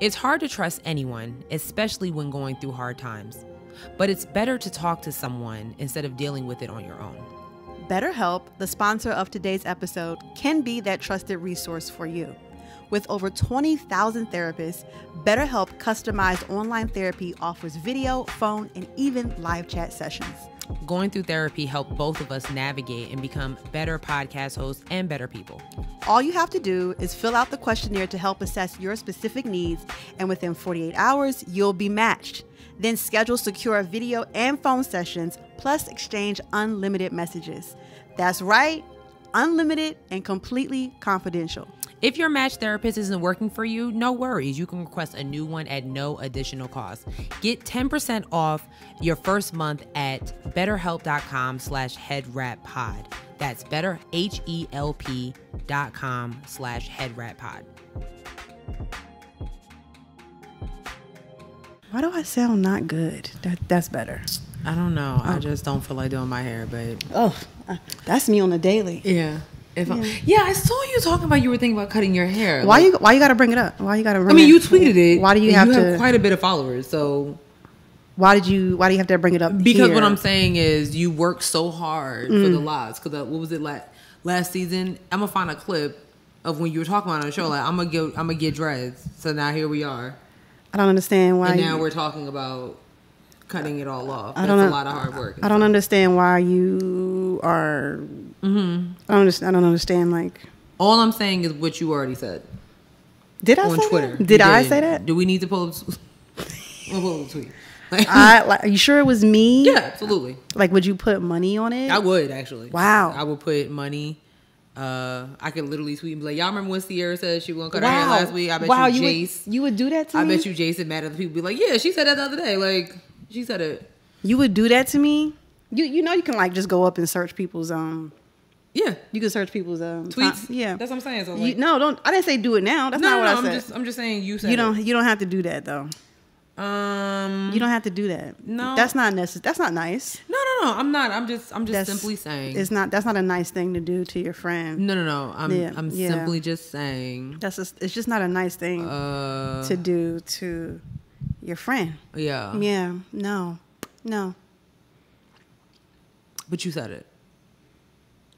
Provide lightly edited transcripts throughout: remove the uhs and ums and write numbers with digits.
It's hard to trust anyone, especially when going through hard times. But it's better to talk to someone instead of dealing with it on your own. BetterHelp, the sponsor of today's episode, can be that trusted resource for you. With over 20,000 therapists, BetterHelp customized online therapy offers video, phone, and even live chat sessions. Going through therapy helped both of us navigate and become better podcast hosts and better people. All you have to do is fill out the questionnaire to help assess your specific needs, and within 48 hours, you'll be matched. Then schedule secure video and phone sessions, plus exchange unlimited messages. That's right, unlimited and completely confidential. If your match therapist isn't working for you, no worries. You can request a new one at no additional cost. Get 10% off your first month at betterhelp.com/headwrappod. That's betterhelp.com/headwrappod. Why do I sound not good? That's better. I don't know. I just don't feel like doing my hair, but... Oh, that's me on the daily. Yeah. I saw you talking about you were thinking about cutting your hair. Why you got to bring it up? Why you got to? You tweeted it. Why do you have to? You have quite a bit of followers, so why do you have to bring it up? Because here? What I'm saying is you worked so hard for the lives. Because what was it last season? I'm gonna find a clip of when you were talking about it on the show. Like I'm gonna get dreads. So now here we are. I don't understand why. And now we're talking about cutting it all off. That's a lot of hard work. I don't understand why you are. I don't understand. Like, all I'm saying is what you already said. Did I on say Twitter? That? Did I say that? Do we need to pull up? We'll pull up a tweet. Are you sure it was me? Yeah, absolutely. Like, would you put money on it? I would actually. Wow. I would put money. I could literally tweet and be like, y'all remember when Sierra said she was gonna cut her hair last week? I bet you Jace. You would do that to me? I bet you Jason mad at the people be like, yeah, she said that the other day. Like, she said it. You would do that to me? You know you can like just go up and search people's Yeah, you can search people's tweets. Yeah, that's what I'm saying. So like, don't. I didn't say do it now. That's not what I said. I'm just saying you said you don't have to do that though. You don't have to do that. No, that's not necessary. That's not nice. No. I'm not. I'm just simply saying it's not. That's not a nice thing to do to your friend. No. I'm simply just saying it's just not a nice thing to do to your friend. Yeah. Yeah. No. But you said it.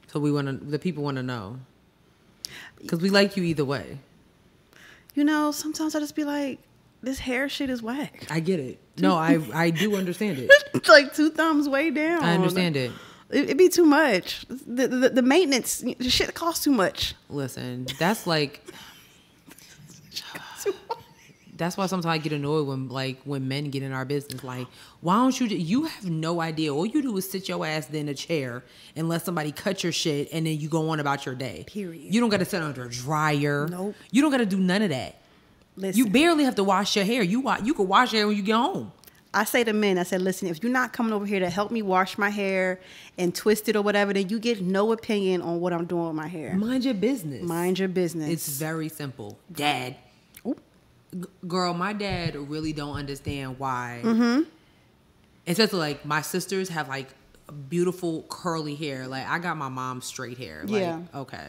So the people want to know. Because we like you either way. You know, sometimes I just be like, this hair shit is whack. I get it. No, I do understand it. It's like 2 thumbs way down. I understand it. It'd be too much. The maintenance, the shit costs too much. Listen, that's like... That's why sometimes I get annoyed when men get in our business. Like, why don't you have no idea. All you do is sit your ass in a chair and let somebody cut your shit and then you go on about your day. Period. You don't got to sit under a dryer. Nope. You don't got to do none of that. Listen. You barely have to wash your hair. You can wash your hair when you get home. I say to men, I said, listen, if you're not coming over here to help me wash my hair and twist it or whatever, then you get no opinion on what I'm doing with my hair. Mind your business. Mind your business. It's very simple. Dad. Girl, my dad really don't understand why. Especially like my sisters have like beautiful curly hair. Like I got my mom's straight hair. Like, yeah. Okay.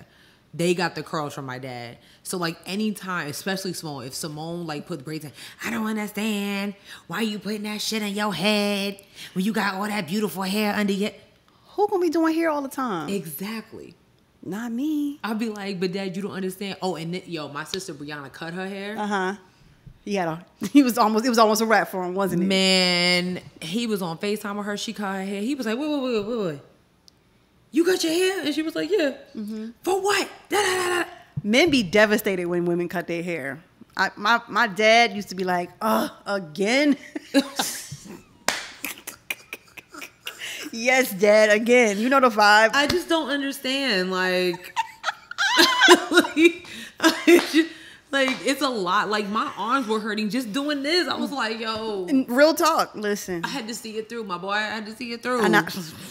They got the curls from my dad. So like anytime, especially Simone, if Simone like put braids in, I don't understand why you putting that shit in your head when you got all that beautiful hair under your... Who gonna be doing hair all the time? Exactly. Not me. I'll be like, but Dad, you don't understand. Oh, and then, my sister Brianna cut her hair. It was almost a wrap for him, wasn't it? Man, he was on FaceTime with her. She cut her hair. He was like, wait. You cut your hair? And she was like, yeah. For what? Men be devastated when women cut their hair. My dad used to be like, again? Yes, Dad, again. You know the vibe. I just don't understand. Like, like, it's a lot. Like, my arms were hurting just doing this. I was like, yo. Real talk. Listen. I had to see it through, my boy. I had to see it through. I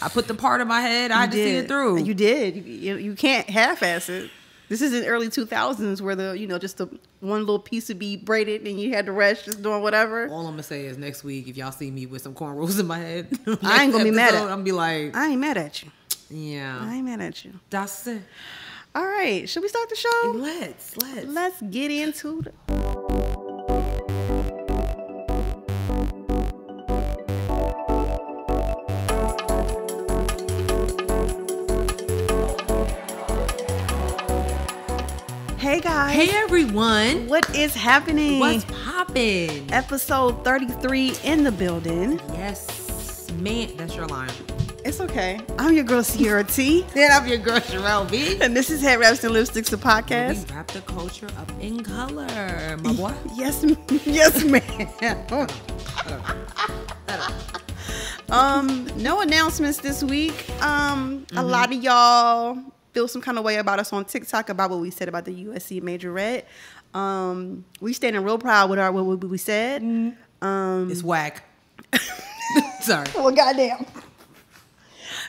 put the part of my head. I had to see it through. You did. You can't half-ass it. This is in early 2000s where just the one little piece would be braided and you had the rest just doing whatever. All I'm gonna say is next week, if y'all see me with some cornrows in my head, I ain't gonna be mad at you. I'm be like, I ain't mad at you. Yeah. I ain't mad at you. That's it. All right. Should we start the show? Let's get into it. Hey guys. Hey everyone. What is happening? What's poppin'? Episode 33 in the building. Yes, man. That's your line. It's okay. I'm your girl Sierra T. And I'm your girl Sherelle B. And this is Headwraps and Lipsticks, the podcast. We wrap the culture up in color, my boy. Yes, ma'am. No announcements this week. A lot of y'all feel some kind of way about us on TikTok about what we said about the USC majorette. We standing real proud with what we said. It's whack. Sorry. Well, goddamn.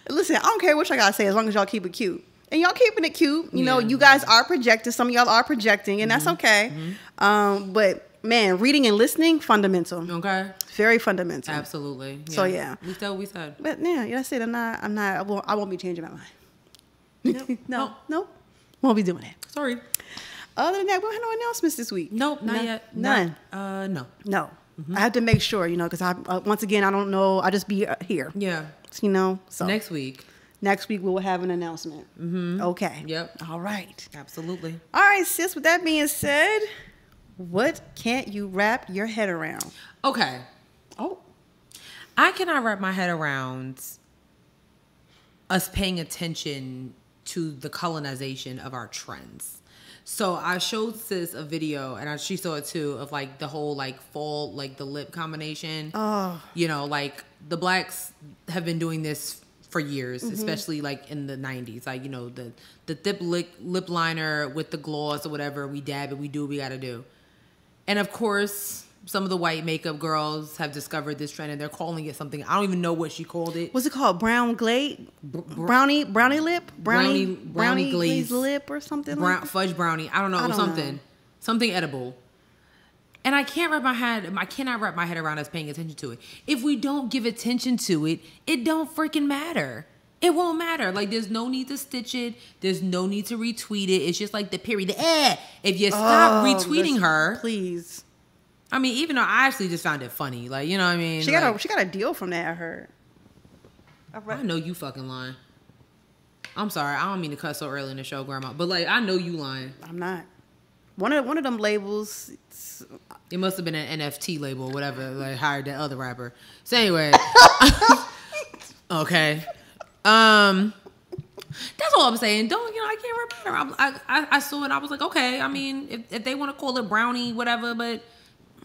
Listen, I don't care what y'all gotta say as long as y'all keep it cute. And y'all keeping it cute. You know, you guys are projecting. Some of y'all are projecting, and that's okay. But man, reading and listening, fundamental. Okay. Very fundamental. Absolutely. Yeah. So yeah. We said. But yeah, that's it. I won't be changing my mind. No. Won't be doing that. Sorry. Other than that, we don't have no announcements this week. Nope, not yet. None. No. I have to make sure, because once again, I don't know. I just be here. Yeah. So next week we will have an announcement. Okay. Yep. All right. Absolutely. All right, sis. With that being said, what can't you wrap your head around? Okay. Oh. I cannot wrap my head around us paying attention to the colonization of our trends. So I showed sis a video, and she saw it too, of like the whole like fall, like the lip combination. Oh. Like the blacks have been doing this for years, especially like in the 90s. Like, the thick lip liner with the gloss or whatever, we dab it, we do what we gotta do. And of course, some of the white makeup girls have discovered this trend, and they're calling it something. I don't even know what she called it. What's it called? Brown glaze? Brownie lip? Brownie glazed lip or something like that? Fudge brownie. I don't know. Something edible. And I cannot wrap my head around us paying attention to it. If we don't give attention to it, it don't freaking matter. It won't matter. Like, there's no need to stitch it. There's no need to retweet it. It's just like the period. If you stop retweeting her, please. I mean, even though I actually just found it funny. Like, you know what I mean? She got a deal from that, I heard. I know you fucking lying. I'm sorry. I don't mean to cuss so early in the show, Grandma. But, like, I know you lying. I'm not. One of them labels. It must have been an NFT label or whatever. Like, hired that other rapper. So, anyway. Okay. That's all I'm saying. I can't remember. I saw it. I was like, okay. I mean, if they want to call it brownie, whatever, but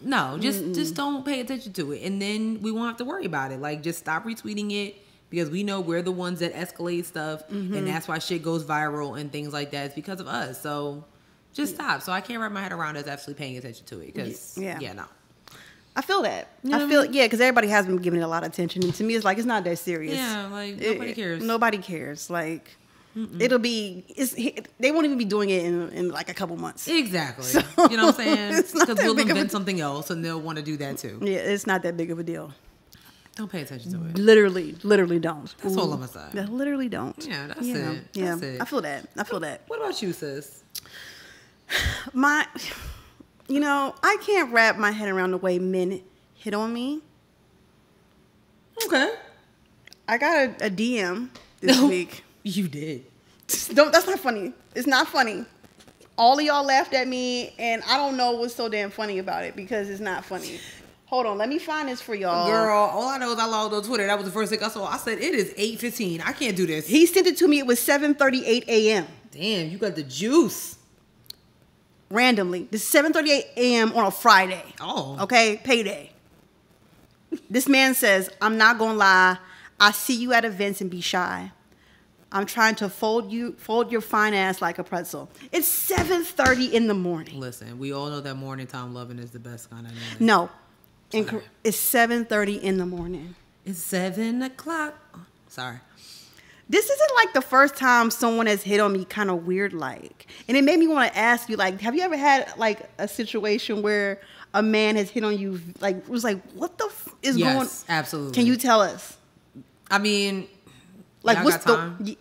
no, just don't pay attention to it, and then we won't have to worry about it. Like, just stop retweeting it, because we know we're the ones that escalate stuff, and that's why shit goes viral and things like that. It's because of us. So just stop. So I can't wrap my head around us actually paying attention to it, because no. I feel that. You know because everybody has been giving it a lot of attention, and to me, it's like it's not that serious. Yeah, like nobody cares. Nobody cares. Like it'll be. They won't even be doing it in like a couple months. Exactly. So, you know what I'm saying? Because we'll invent something else, and they'll want to do that too. Yeah, it's not that big of a deal. Don't pay attention to it. Literally don't. That's all I'm gonna say. Yeah, literally don't. Yeah, that's it. Yeah, that's it. I feel that. What about you, sis? I can't wrap my head around the way men hit on me. Okay. I got a DM this week. You did. That's not funny. It's not funny. All of y'all laughed at me, and I don't know what's so damn funny about it, because it's not funny. Hold on, let me find this for y'all. Girl, all I know is I logged on Twitter. That was the first thing I saw. I said, it is 8:15. I can't do this. He sent it to me. It was 7:38 a.m. Damn, you got the juice. Randomly. This is 7:38 a.m. on a Friday. Oh. Okay, payday. This man says, I'm not gonna lie. I see you at events and be shy. I'm trying to fold your fine ass like a pretzel. It's 7:30 in the morning. Listen, we all know that morning time loving is the best kind of name. No. It's 7:30 in the morning. It's 7 o'clock. Sorry. This isn't like the first time someone has hit on me kind of weird like. And it made me want to ask you, like, have you ever had like a situation where a man has hit on you, like, it was like, what the is going on? Yes, absolutely. Can you tell us? I mean, like, what's the...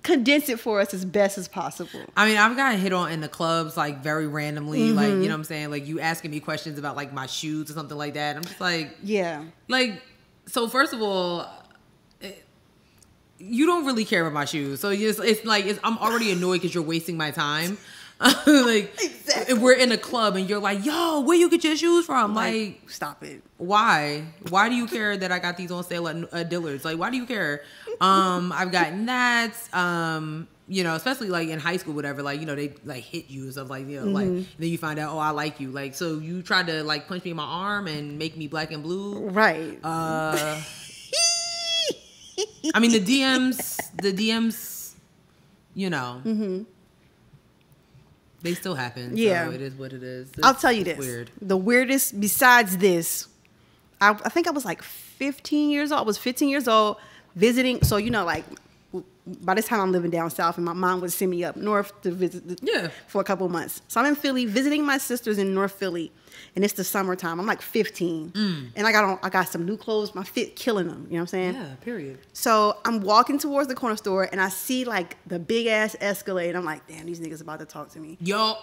Condense it for us as best as possible. I mean, I've gotten hit on in the clubs, like, very randomly. Like, you know what I'm saying? Like, you asking me questions about, like, my shoes or something like that. I'm just like... Yeah. Like, so first of all... you don't really care about my shoes. So it's like, I'm already annoyed because you're wasting my time. Like, if we're in a club and you're like, yo, where you get your shoes from? Like, stop it. Why? Why do you care that I got these on sale at Dillard's? Like, why do you care? I've gotten that. You know, especially like in high school, whatever, like, you know, they like hit you and stuff like, you know, like, then you find out, oh, I like you. Like, so you tried to like punch me in my arm and make me black and blue. Right. I mean, the DMs, you know, they still happen. Yeah. So it is what it is. I'll tell you this. Weird. The weirdest besides this, I think I was like 15 years old. I was 15 years old visiting. So, you know, like, by this time I'm living down south and my mom would send me up north to visit for a couple of months. So I'm in Philly visiting my sisters in North Philly, and it's the summertime. I'm like 15 and I got some new clothes. My fit killing them. You know what I'm saying? Yeah, period. So I'm walking towards the corner store and I see like the big ass Escalade. I'm like, damn, these niggas about to talk to me. Yo.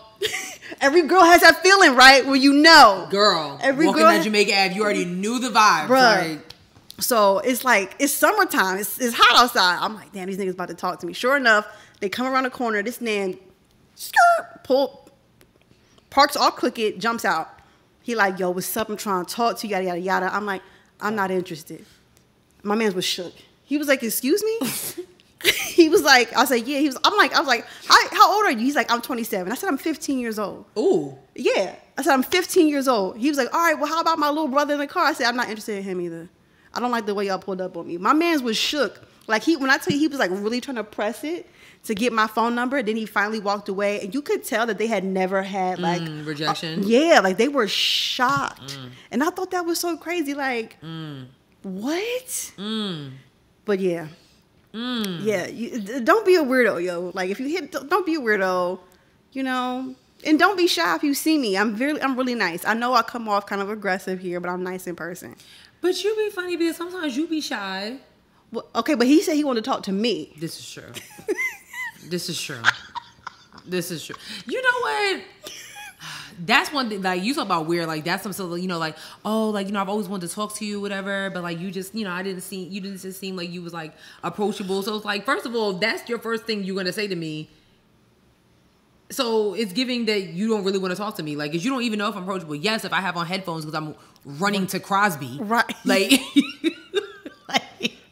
Every girl has that feeling, right? When you know. Girl. Every walking girl down Jamaica Ave, you already knew the vibes. Bruh. Like, so it's like, it's summertime. It's hot outside. I'm like, damn, these niggas about to talk to me. Sure enough, they come around the corner. This man, parks all crooked, jumps out. He like, yo, what's up? I'm trying to talk to you, yada, yada, yada. I'm like, I'm not interested. My man was shook. He was like, excuse me? He was like, I was like, yeah. I was like, how old are you? He's like, I'm 27. I said, I'm 15 years old. ooh. Yeah. I said, I'm 15 years old. He was like, all right, well, how about my little brother in the car? I said, I'm not interested in him either. I don't like the way y'all pulled up on me. My man's was shook. Like, when I tell you, he was like really trying to press it to get my phone number. Then he finally walked away. And you could tell that they had never had like rejection. Yeah, like they were shocked. And I thought that was so crazy. Like, what? But yeah. Yeah, don't be a weirdo, yo. Like, if you don't be a weirdo, you know. And don't be shy if you see me. I'm really nice. I know I come off kind of aggressive here, but I'm nice in person. But you be funny because sometimes you be shy. Well, okay, but he said he wanted to talk to me. This is true. This is true. This is true. You know what? That's one thing. Like, you talk about weird. Like, that's some sort of, you know, like, oh, like, you know, I've always wanted to talk to you, whatever. But like, you just, you know, you didn't just seem like you was like approachable. So it's like, first of all, that's your first thing you're gonna say to me. So it's giving that you don't really want to talk to me. Like, if you don't even know if I'm approachable. Yes, if I have on headphones because I'm running to Crosby. Right. Like,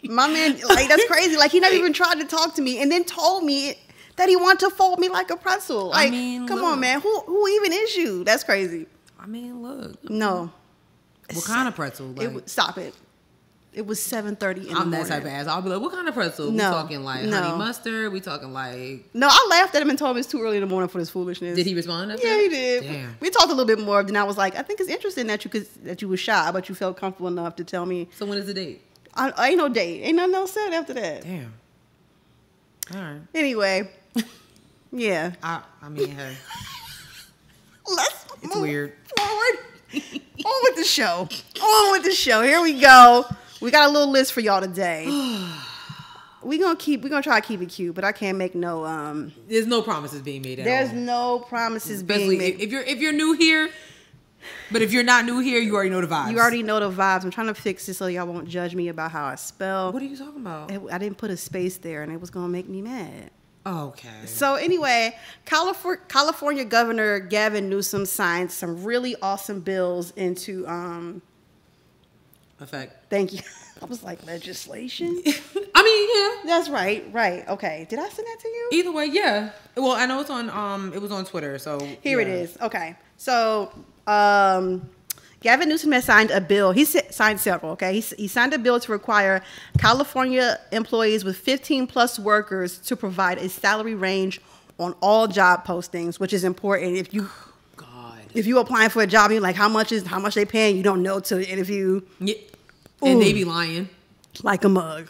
my man, like, that's crazy. Like, he never even tried to talk to me and then told me that he wanted to fold me like a pretzel. Like, I mean, come on, man. Who even is you? That's crazy. I mean, look. No. What kind of pretzel? Like, stop it. It was 7:30 in the morning. I'm that type of ass. I'll be like, what kind of pretzel? No. We talking like honey mustard? We talking like... No, I laughed at him and told him it's too early in the morning for this foolishness. Did he respond? Yeah, he did. Damn. We talked a little bit more. Then I was like, I think it's interesting that you were shy, but you felt comfortable enough to tell me. So when is the date? Ain't no date. Ain't nothing else said after that. Damn. All right. Anyway. Yeah. I mean, hey. It's weird. Forward. On with the show. On with the show. Here we go. We got a little list for y'all today. We're gonna try to keep it cute, but I can't make no there's no promises being made at There's all. no promises Especially being made. if you're new here, but if you're not new here, you already know the vibes. You already know the vibes. I'm trying to fix this so y'all won't judge me about how I spell. What are you talking about? I didn't put a space there and it was gonna make me mad. Okay. So anyway, California Governor Gavin Newsom signed some really awesome bills into effect. Thank you. I was like, legislation? I mean, yeah. That's right. Okay. Did I send that to you? Either way, yeah. Well, I know it's on it was on Twitter, so Here it is. Okay. So Gavin Newsom has signed a bill. He signed several, okay? He signed a bill to require California employees with 15 plus workers to provide a salary range on all job postings, which is important. If you applying for a job, you're like, how much they paying? You don't know till the interview. Yeah. And they be lying. Like a mug.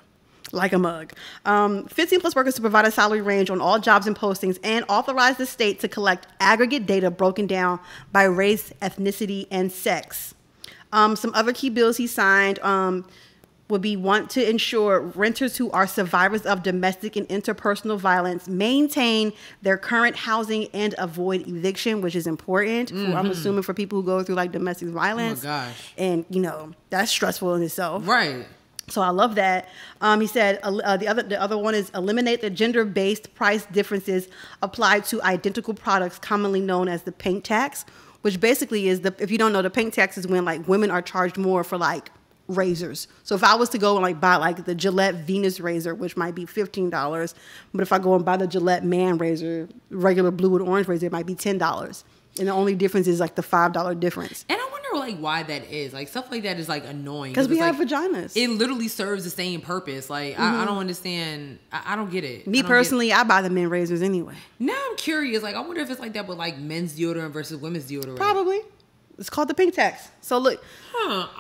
15 plus workers to provide a salary range on all jobs and postings and authorize the state to collect aggregate data broken down by race, ethnicity, and sex. Some other key bills he signed would be want to ensure renters who are survivors of domestic and interpersonal violence maintain their current housing and avoid eviction, which is important. I'm assuming for people who go through like domestic violence. Oh my gosh. And, you know, that's stressful in itself. Right. So I love that. He said the other one is eliminate the gender-based price differences applied to identical products, commonly known as the pink tax, which basically is if you don't know, the pink tax is when like women are charged more for like razors. So if I was to go and like buy like the Gillette Venus razor, which might be $15, but if I go and buy the Gillette Man razor, regular blue and orange razor, it might be $10. And the only difference is like the $5 difference. And I wonder like why that is. Like stuff like that is like annoying. Because we have like, vaginas. It literally serves the same purpose. Like I don't understand. I don't get it. Me personally, I buy the men razors anyway. Now I'm curious. Like I wonder if it's like that with like men's deodorant versus women's deodorant. Probably. It's called the pink tax. So look,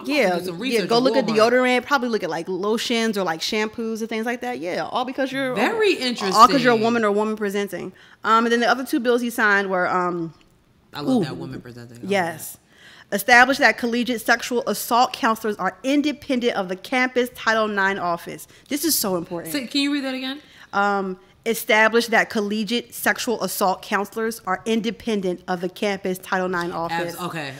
do some research go look at deodorant. Probably look at like lotions or like shampoos and things like that. Yeah, all because you're very interesting. All because you're a woman or woman presenting. And then the other two bills he signed were I love that woman presenting. Yes. Establish that collegiate sexual assault counselors are independent of the campus Title IX office. This is so important. So, can you read that again? Establish that collegiate sexual assault counselors are independent of the campus Title IX office. Okay.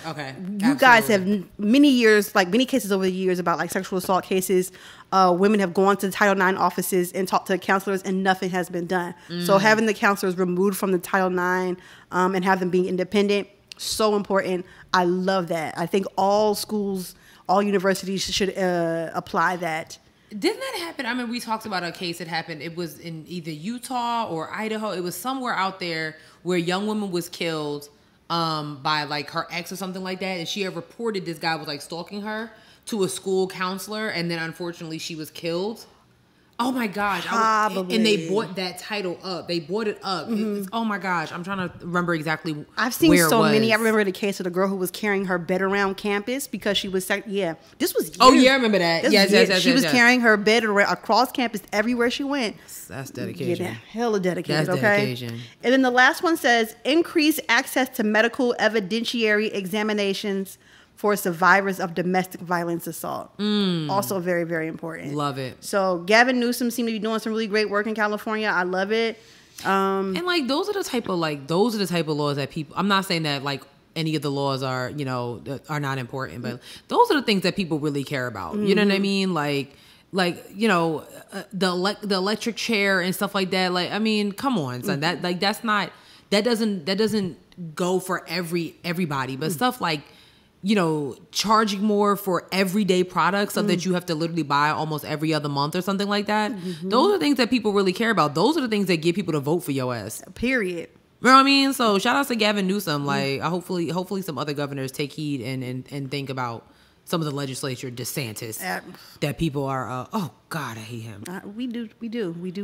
You guys have many cases over the years about like sexual assault cases. Women have gone to Title IX offices and talked to counselors and nothing has been done. So having the counselors removed from the Title IX and have them being independent, so important. I love that. I think all schools, all universities should apply that. Didn't that happen? I mean, we talked about a case that happened. It was in either Utah or Idaho. It was somewhere out there where a young woman was killed by like her ex or something like that. And she had reported this guy was like stalking her to a school counselor. And then unfortunately she was killed. Oh my gosh. And they bought that title up. They bought it up. Oh my gosh. I'm trying to remember exactly I've seen so many. I remember the case of the girl who was carrying her bed around campus because she was, this was years. Oh yeah, I remember that. Yes. She was carrying her bed across campus everywhere she went. That's dedication. Yeah, hella dedicated, That's dedication. And then the last one says, increase access to medical evidentiary examinations for survivors of domestic violence assault. Also very, very important. Love it. So Gavin Newsom seemed to be doing some really great work in California. I love it. And like those are the type of laws that people, I'm not saying that like any of the laws are, are not important, but those are the things that people really care about. You know what I mean? Like the electric chair and stuff like that. Like, I mean, come on, son. That doesn't go for everybody, but stuff like, charging more for everyday products, stuff that you have to literally buy almost every other month or something like that. Those are things that people really care about. Those are the things that get people to vote for your ass. Period. You know what I mean? So shout out to Gavin Newsom. Like, hopefully some other governors take heed and think about some of the legislature, DeSantis, that people are, oh God, I hate him. We do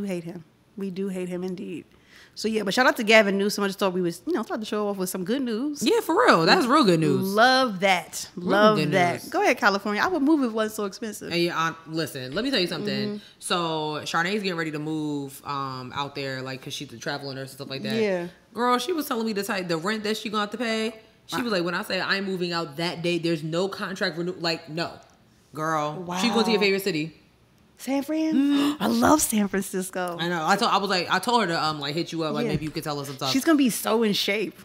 hate him. We do hate him indeed. So yeah, but shout out to Gavin Newsom. I just thought we was, start the show off with some good news. Yeah, for real. That's real good news. Love that. Love that. Go ahead, California. I would move if it wasn't so expensive. Hey, listen, let me tell you something. So Charnay's getting ready to move out there, like, because she's a travel nurse and stuff like that. Yeah. Girl, she was telling me the rent that she going to have to pay. She was like, when I say I'm moving out that day, there's no contract renewal. Like, no. Girl. Wow. She's going to your favorite city. San Fran? I love San Francisco. I know. I told her to hit you up, like maybe you could tell us some stuff. She's gonna be so in shape.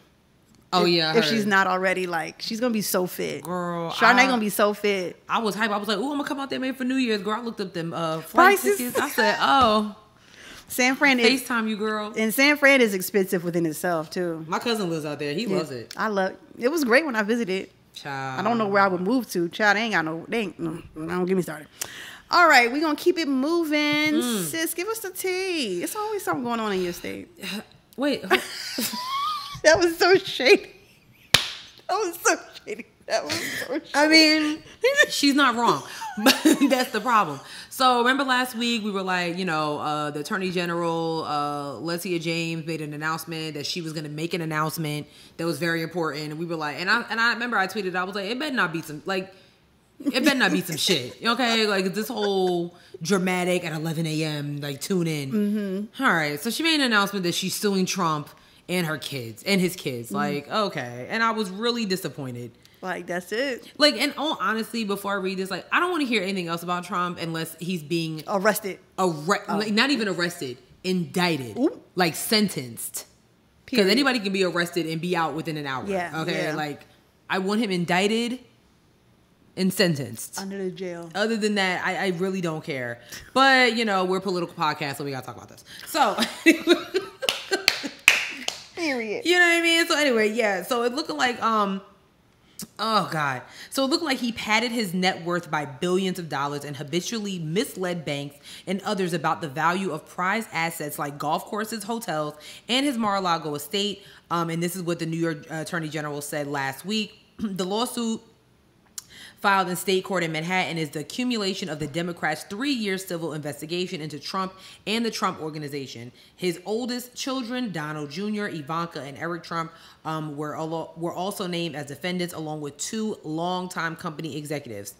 Oh if she's not already, like, she's gonna be so fit. Girl, Charnay gonna be so fit. I was hyped. I was like, oh, I'm gonna come out there maybe for New Year's. Girl, I looked up them flight tickets. I said, oh, San Fran is FaceTime you, girl. And San Fran is expensive within itself too. My cousin lives out there. He loves it. I love it. It was great when I visited. Child. I don't know where I would move to. Child, don't get me started. All right, we're going to keep it moving. Sis, give us the tea. It's always something going on in your state. Wait. That was so shady. I mean, she's not wrong. But that's the problem. So remember last week we were like, the Attorney General, Lecia James, made an announcement that she was going to make an announcement that was very important. And we were like, and I remember I tweeted, I was like, it better not be some, like, it better not be some shit, okay? Like, this whole dramatic at 11 a.m., like, tune in. All right, so she made an announcement that she's suing Trump and his kids. Like, okay. And I was really disappointed. Like, that's it. Like, and honestly, before I read this, like, I don't want to hear anything else about Trump unless he's being... arrested. Like, not even arrested. Indicted. Ooh. Like, sentenced. Because anybody can be arrested and be out within an hour. Yeah. Okay? Yeah. Like, I want him indicted... and sentenced. Under the jail. Other than that, I really don't care. But, you know, we're a political podcast, so we got to talk about this. So... Period. You know what I mean? So anyway, yeah. So it looking like, oh God. So it looked like he padded his net worth by billions of dollars and habitually misled banks and others about the value of prized assets like golf courses, hotels, and his Mar-a-Lago estate. And this is what the New York Attorney General said last week. The lawsuit filed in state court in Manhattan is the accumulation of the Democrats' 3-year civil investigation into Trump and the Trump Organization. His oldest children, Donald Jr., Ivanka, and Eric Trump, were also named as defendants, along with 2 longtime company executives.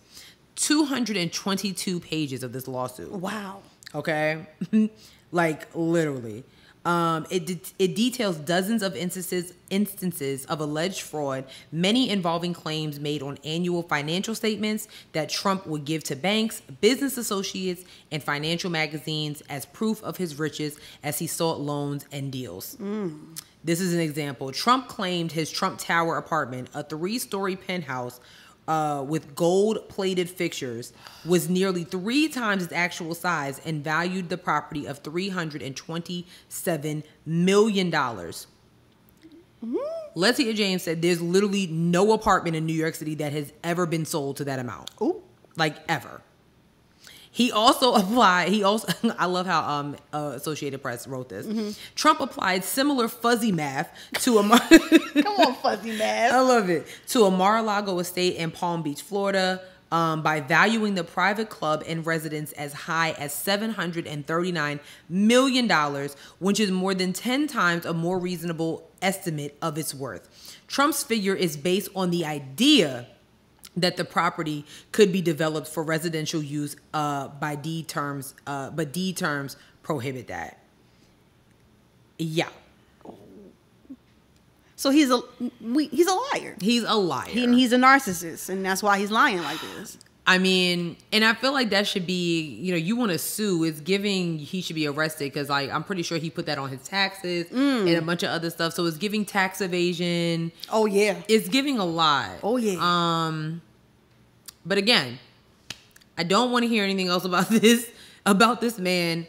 222 pages of this lawsuit. Wow. Okay? Like, literally. It details dozens of instances of alleged fraud, many involving claims made on annual financial statements that Trump would give to banks, business associates, and financial magazines as proof of his riches as he sought loans and deals. This is an example. Trump claimed his Trump Tower apartment, a 3-story penthouse with gold-plated fixtures, was nearly 3 times its actual size and valued the property of $327 million. Letia James said there's literally no apartment in New York City that has ever been sold to that amount. Ooh. Like, ever. He also applied, I love how Associated Press wrote this. Trump applied similar fuzzy math to a... Come on, fuzzy math. I love it. To a Mar-a-Lago estate in Palm Beach, Florida, by valuing the private club and residence as high as $739 million, which is more than 10 times a more reasonable estimate of its worth. Trump's figure is based on the idea that the property could be developed for residential use by deed terms, but deed terms prohibit that. Yeah. So he's a liar. He's a liar. He's a narcissist, and that's why he's lying like this. I mean, and I feel like that should be, you know, you want to sue. It's giving he should be arrested because, like, I'm pretty sure he put that on his taxes and a bunch of other stuff. So it's giving tax evasion. Oh, yeah. It's giving a lot. Oh, yeah. But again, I don't want to hear anything else about this man.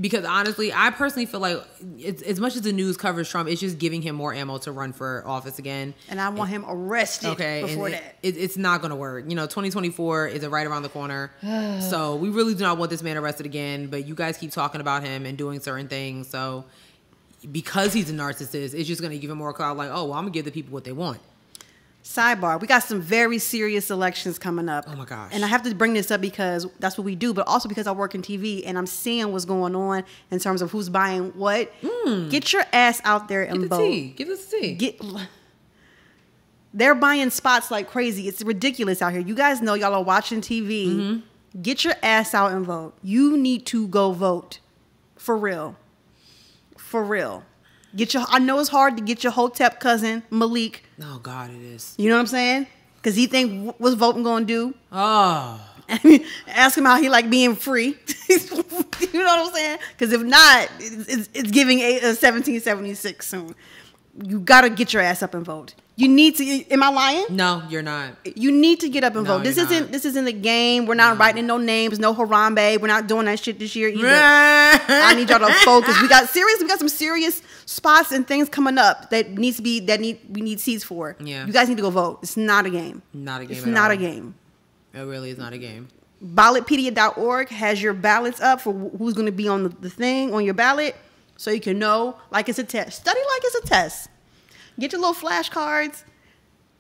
Because honestly, I personally feel like it's, as much as the news covers Trump, it's just giving him more ammo to run for office again. And I want him arrested before that. It's not going to work. You know, 2024 is right around the corner. So we really do not want this man arrested again. But you guys keep talking about him and doing certain things. So because he's a narcissist, it's just going to give him more clout. Like, oh, well, I'm going to give the people what they want. Sidebar, we got some very serious elections coming up. Oh my gosh. And I have to bring this up because that's what we do, but also because I work in TV and I'm seeing what's going on in terms of who's buying what. Get your ass out there and vote. Give us the tea. They're buying spots like crazy. It's ridiculous out here. You guys know y'all are watching TV. Get your ass out and vote. You need to go vote. For real. For real. I know it's hard to get your Hotep cousin, Malik. Oh, God, it is. You know what I'm saying? Because he think what's voting going to do. Oh. Ask him how he like being free. You know what I'm saying? Because if not, it's giving a 1776 soon. You got to get your ass up and vote. You need to. Am I lying? No, you're not. You need to get up and vote. This isn't the game. We're not writing no names, no Harambe. We're not doing that shit this year either. I need y'all to focus. We got some serious spots and things coming up that we need seats for. Yeah. You guys need to go vote. It's not a game. Not a game. It's not a game. It really is not a game. Ballotpedia.org has your ballots up for who's going to be on the thing on your ballot, so you can know like it's a test. Study like it's a test. Get your little flashcards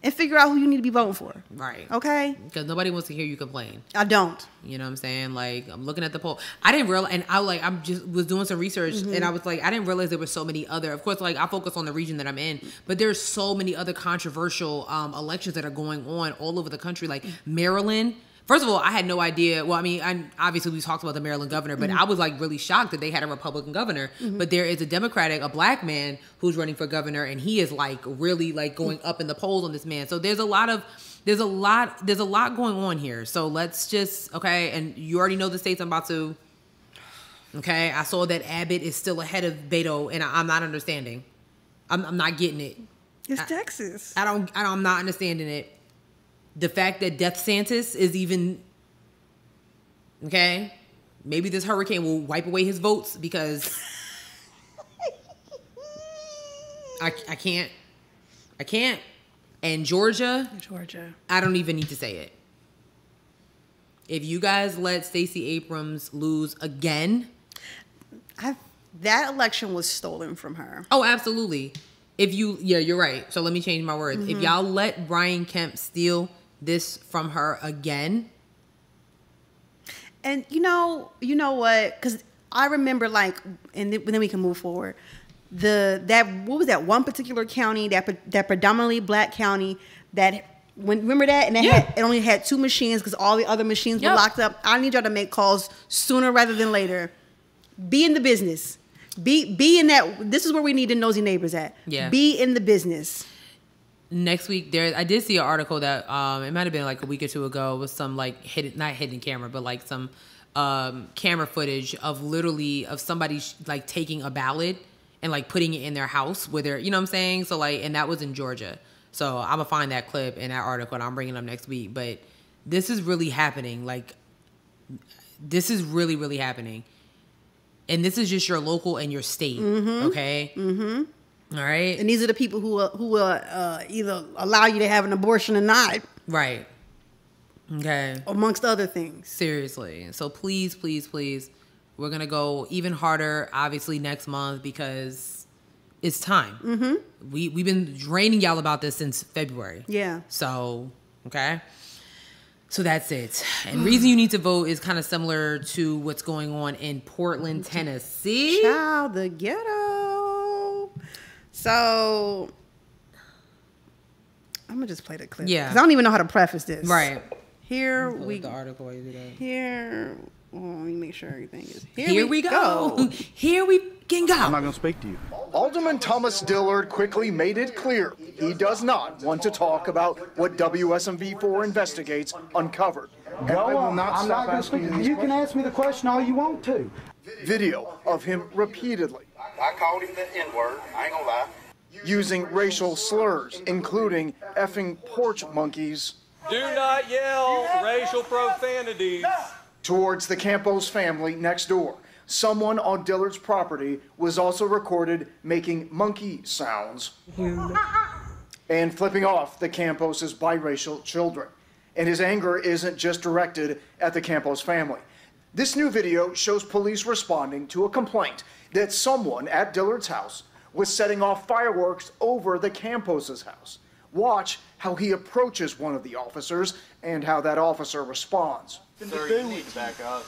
and figure out who you need to be voting for. Right. Okay? Because nobody wants to hear you complain. I don't. You know what I'm saying? Like, I'm looking at the poll. I didn't realize, and I just was doing some research, and I was like, I didn't realize there were so many other, of course, like, I focus on the region that I'm in, but there's so many other controversial elections that are going on all over the country, like Maryland. First of all, I had no idea. Well, I mean, obviously we talked about the Maryland governor, but I was like really shocked that they had a Republican governor. But there is a black man who's running for governor, and he is like really like going up in the polls on this man. So there's a lot going on here. So let's just, okay. And you already know the states I'm about to, okay. I saw that Abbott is still ahead of Beto, and I'm not understanding. I'm not getting it. It's Texas. I'm not understanding it. the fact that Death Santis is even okay. Maybe this hurricane will wipe away his votes because I can't. And Georgia, I don't even need to say it. If you guys let Stacey Abrams lose again, that election was stolen from her. Oh, absolutely. You're right. So let me change my words. If y'all let Brian Kemp steal this from her again. And you know what? Because I remember and then we can move forward. What was that one particular county, that predominantly black county remember that? And it only had 2 machines because all the other machines were locked up. I need y'all to make calls sooner rather than later. Be in the business. Be in that. This is where we need the nosy neighbors at. Yeah. Be in the business. Next week, I did see an article that it might have been like a week or two ago with some not hidden camera, but like some camera footage of somebody like taking a ballot and like putting it in their house with their, you know what I'm saying? So like, and that was in Georgia. So I'm gonna find that clip in that article and I'm bringing it up next week. But this is really happening. Like, this is really, really happening. And this is just your local and your state, okay? Mm-hmm. All right? And these are the people who will either allow you to have an abortion or not. Right. Okay. Amongst other things. Seriously. So please, please, please, we're going to go even harder, obviously, next month because it's time. Mm-hmm. We've been draining y'all about this since February. Yeah. So, okay? So that's it. And reason you need to vote is kind of similar to what's going on in Portland, Tennessee. Child, the ghetto. So I'm gonna just play the clip. Yeah. Because I don't even know how to preface this. Right. Here we go. The article while you do that. Here. Let me make sure everything is. Here we go. Here we can go. I'm not gonna speak to you. Alderman Thomas Dillard quickly made it clear he does not want to talk about what WSMV4 Investigates uncovered. Go on. I'm not going to speak. You can ask me the question all you want to. Video of him repeatedly. I called him the N-word. I ain't gonna lie. Using racial slurs, including effing porch monkeys. Do not yell racial profanities. Towards the Campos family next door. Someone on Dillard's property was also recorded making monkey sounds and flipping off the Campos' biracial children. And his anger isn't just directed at the Campos family. This new video shows police responding to a complaint that someone at Dillard's house was setting off fireworks over the Campos' house. Watch how he approaches one of the officers and how that officer responds. Sir, you need to back up.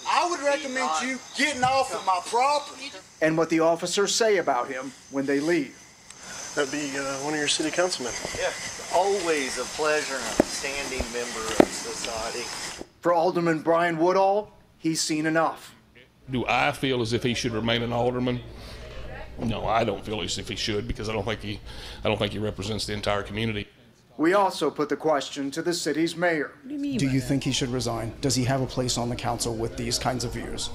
I would recommend you getting off of my property. And what the officers say about him when they leave. That'd be one of your city councilmen. Yeah, always a pleasure and a standing member of society. For Alderman Brian Woodall, he's seen enough. Do I feel as if he should remain an alderman? No, I don't feel as if he should because I don't think he represents the entire community. We also put the question to the city's mayor. Do you think he should resign? Does he have a place on the council with these kinds of views?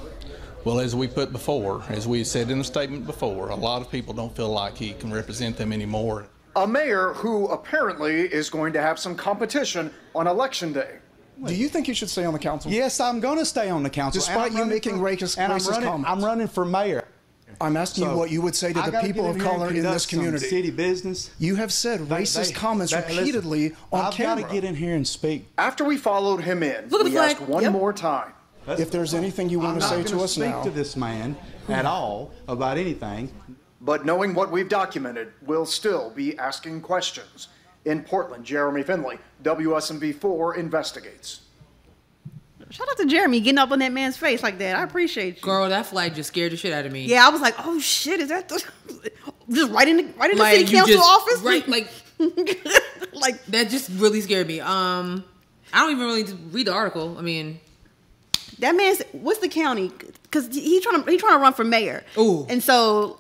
Well, as we put before, as we said in the statement before, a lot of people don't feel like he can represent them anymore. A mayor who apparently is going to have some competition on Election Day. Do you think he should stay on the council? Yes, I'm going to stay on the council. Despite you making racist comments. I'm running for mayor. I'm asking you what you would say to the people of color in this community. City business. You have said racist comments repeatedly on camera. I've got to get in here and speak. After we followed him in, we asked one more time. If there's anything you want to say to us now. I'm not going to speak to this man at all about anything. But knowing what we've documented, we'll still be asking questions. In Portland, Jeremy Finley, WSMV4 Investigates. Shout out to Jeremy getting up on that man's face like that. I appreciate you. Girl, that flag just scared the shit out of me. Yeah, I was like, oh shit, is that just right in the city council office? Right, like that just really scared me. I don't even really read the article. I mean, that man's what's the county? Because he's trying to run for mayor. Ooh, and so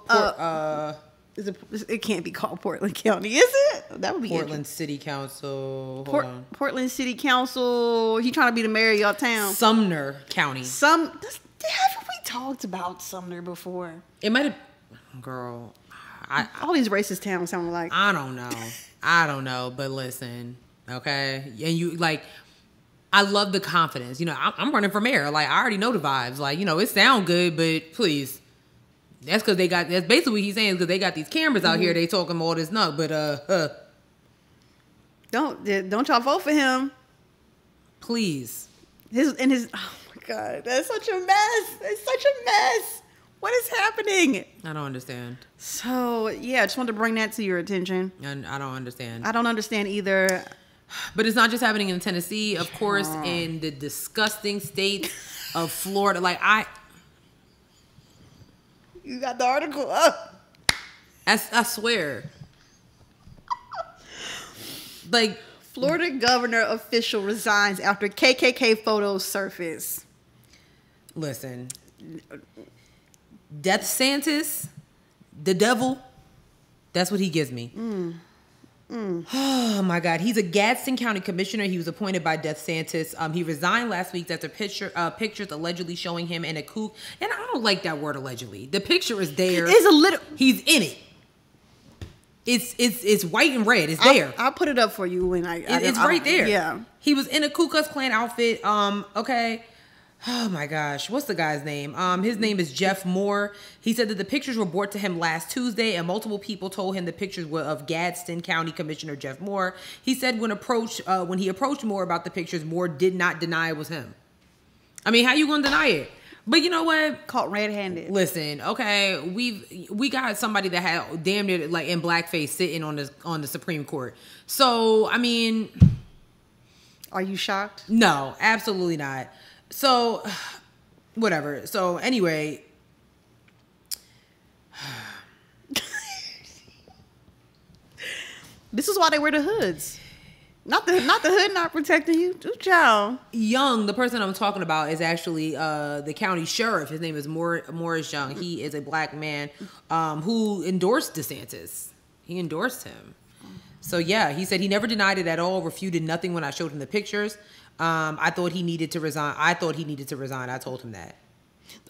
it can't be called Portland County, is it? That would be Portland City Council. Portland City Council. He's trying to be the mayor of your town. Sumner County. Haven't we talked about Sumner before? It might have. Girl, all these racist towns sound like. I don't know. But listen, Okay, and you like. I love the confidence. You know, I'm running for mayor. Like, I already know the vibes. Like, you know, it sound good, but please. That's because that's basically what he's saying, because they got these cameras out here. They talking all this nut, but don't y'all vote for him. Please. Oh my God, that's such a mess. It's such a mess. What is happening? I don't understand. So, yeah, I just wanted to bring that to your attention. And I don't understand. I don't understand either. But it's not just happening in Tennessee, of course, in the disgusting state of Florida. Like, you got the article up. I swear. Like, Florida governor official resigns after KKK photos surface. Listen. Death Santis, the devil, that's what he gives me. Oh my God, he's a Gadsden County commissioner. He was appointed by Death Santis. He resigned last week after pictures allegedly showing him in a kook. And I don't like that word allegedly. The picture is there. It's a little. He's in it. It's white and red. It's there. I'll put it up for you when it's right there. Yeah. He was in a Ku Klux Klan outfit. Okay. Oh my gosh, what's the guy's name? His name is Jeff Moore. He said that the pictures were brought to him last Tuesday, and multiple people told him the pictures were of Gadsden County Commissioner Jeff Moore. He said when he approached Moore about the pictures, Moore did not deny it was him. I mean, how you gonna deny it? But you know what? Caught red-handed. Listen, okay, we got somebody that had damn near like in blackface sitting on the Supreme Court. So I mean, are you shocked? No, absolutely not. So, whatever. So, anyway. This is why they wear the hoods. Not the hood not protecting you. Child. Young, the person I'm talking about, is actually the county sheriff. His name is Morris Young. He is a black man who endorsed DeSantis. He endorsed him. So, yeah, he said he never denied it at all, refuted nothing when I showed him the pictures. I thought he needed to resign. I told him that.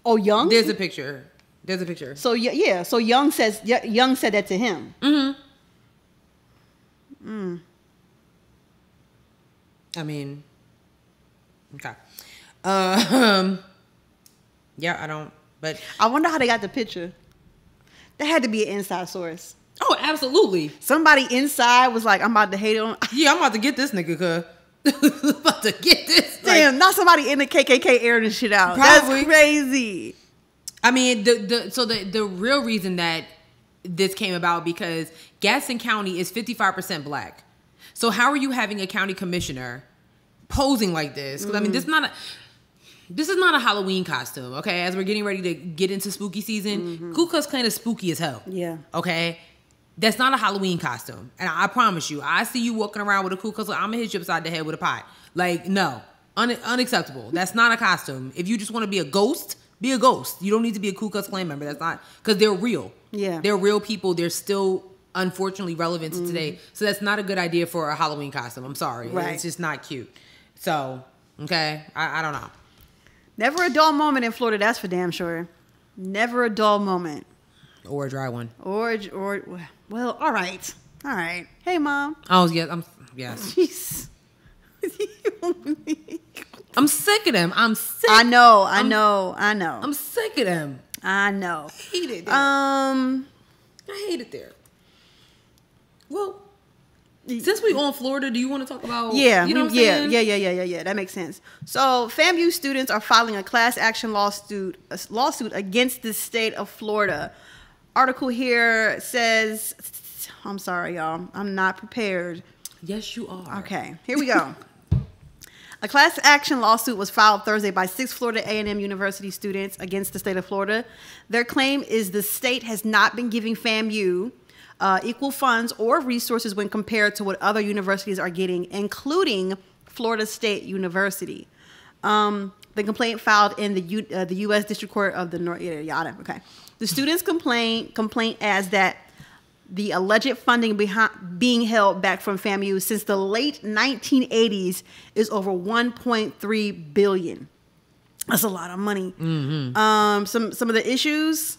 Oh, Young? There's a picture. So yeah. So Young said that to him. I mean, okay. Yeah, I don't. But I wonder how they got the picture. That had to be an inside source. Oh, absolutely. Somebody inside was like, "I'm about to hate on." Yeah, I'm about to get this nigga, cuz. About to get this. Damn, not somebody in the KKK airing this shit out. Probably. That's crazy. I mean, the real reason that this came about because Gadsden County is 55% black. So how are you having a county commissioner posing like this? Because I mean, this is not a Halloween costume. Okay, as we're getting ready to get into spooky season, Ku Klux Klan is spooky as hell. Yeah. Okay. That's not a Halloween costume. And I promise you, I see you walking around with a Ku Klux Klan, I'm going to hit you upside the head with a pot. Like, no. Unacceptable. That's not a costume. If you just want to be a ghost, be a ghost. You don't need to be a Ku Klux Klan member. That's not, because they're real. Yeah. They're real people. They're still, unfortunately, relevant to today. So that's not a good idea for a Halloween costume. I'm sorry. Right. It's just not cute. So, okay. I don't know. Never a dull moment in Florida, that's for damn sure. Never a dull moment. Or a dry one. Or well, all right. Hey, Mom. Oh, yes. Yes. I'm sick of them. I'm sick. I know. I'm sick of them. I know. I hate it there. I hate it there. Well, since we on Florida, do you want to talk about? Yeah, you know what I'm saying? Yeah. That makes sense. So, FAMU students are filing a class action lawsuit against the state of Florida. Article here says, I'm sorry, y'all. I'm not prepared. Yes, you are. Okay, here we go. A class action lawsuit was filed Thursday by 6 Florida A&M University students against the state of Florida. Their claim is the state has not been giving FAMU equal funds or resources when compared to what other universities are getting, including Florida State University. The complaint filed in the U.S. District Court of the North. Yada. Okay. The students' complaint as that the alleged funding being held back from FAMU since the late 1980s is over $1.3 billion. That's a lot of money. Some of the issues: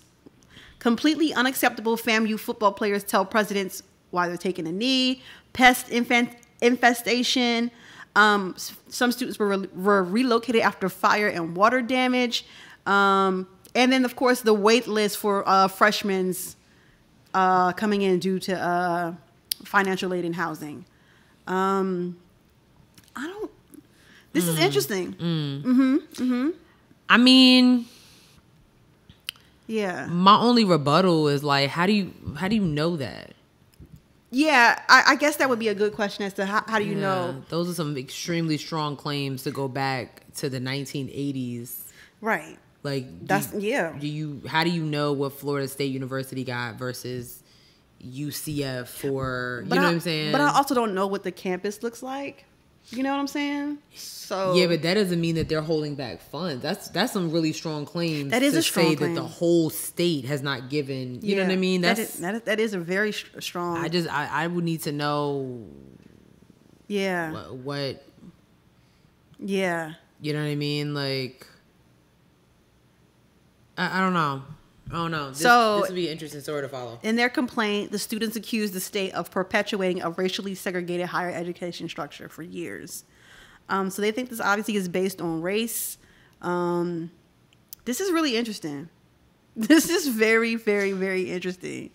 completely unacceptable FAMU football players tell presidents why they're taking a knee. Pest infestation. Some students were relocated after fire and water damage. And then, of course, the wait list for freshmen coming in due to financial aid and housing. This is interesting. I mean, yeah. My only rebuttal is like, how do you know that? Yeah, I guess that would be a good question as to how do you know? Those are some extremely strong claims to go back to the 1980s. Right. Like, how do you know what Florida State University got versus UCF or, you know what I'm saying? But I also don't know what the campus looks like. You know what I'm saying? So yeah, but that doesn't mean that they're holding back funds. That's some really strong claims. That is to a strong say claim. that the whole state has not given. You know what I mean? That is a very strong. I would need to know. Yeah. What? Yeah. You know what I mean? Like, I don't know. This would be an interesting story to follow. In their complaint, the students accused the state of perpetuating a racially segregated higher education structure for years. So they think this obviously is based on race. This is really interesting. This is very, very, very interesting.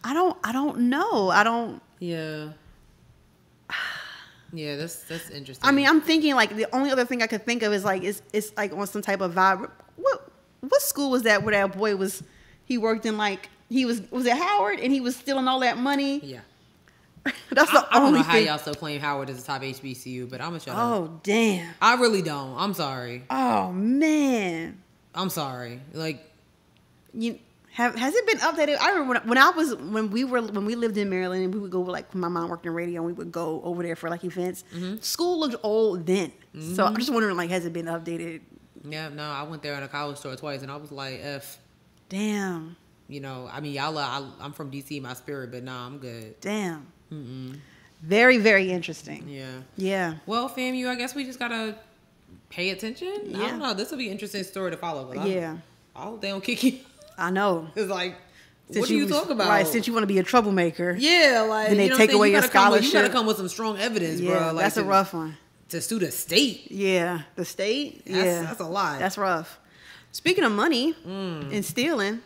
I don't know. Yeah. Yeah, that's interesting. I mean, I'm thinking like the only other thing I could think of is like it's like on some type of vibe. What school was that where that boy was? He worked in like was it Howard and he was stealing all that money? Yeah. That's the only thing. I don't know how y'all still claim Howard is a top HBCU, but I'm gonna shut up. Oh damn! I really don't. I'm sorry. Oh man! I'm sorry. Like, has it been updated? I remember when we lived in Maryland and we would go like my mom worked in radio and we would go over there for like events. Mm-hmm. School looked old then, so I'm just wondering like has it been updated? Yeah, no, I went there in a college store twice and I was like, F. Damn. You know, I mean, I'm from DC, my spirit, but nah, I'm good. Damn. Very, very interesting. Yeah. Yeah. Well, FAMU, I guess we just gotta pay attention. Yeah. I don't know. This will be an interesting story to follow. Yeah. I hope they don't kick you. I know. It's like, what do you talk about? Right, since you want to be a troublemaker. Yeah, like, then they take away your scholarship. You gotta come with some strong evidence, bro. Like, that's a rough one. To sue the state. Yeah, the state. That's a lot. That's rough. Speaking of money and stealing,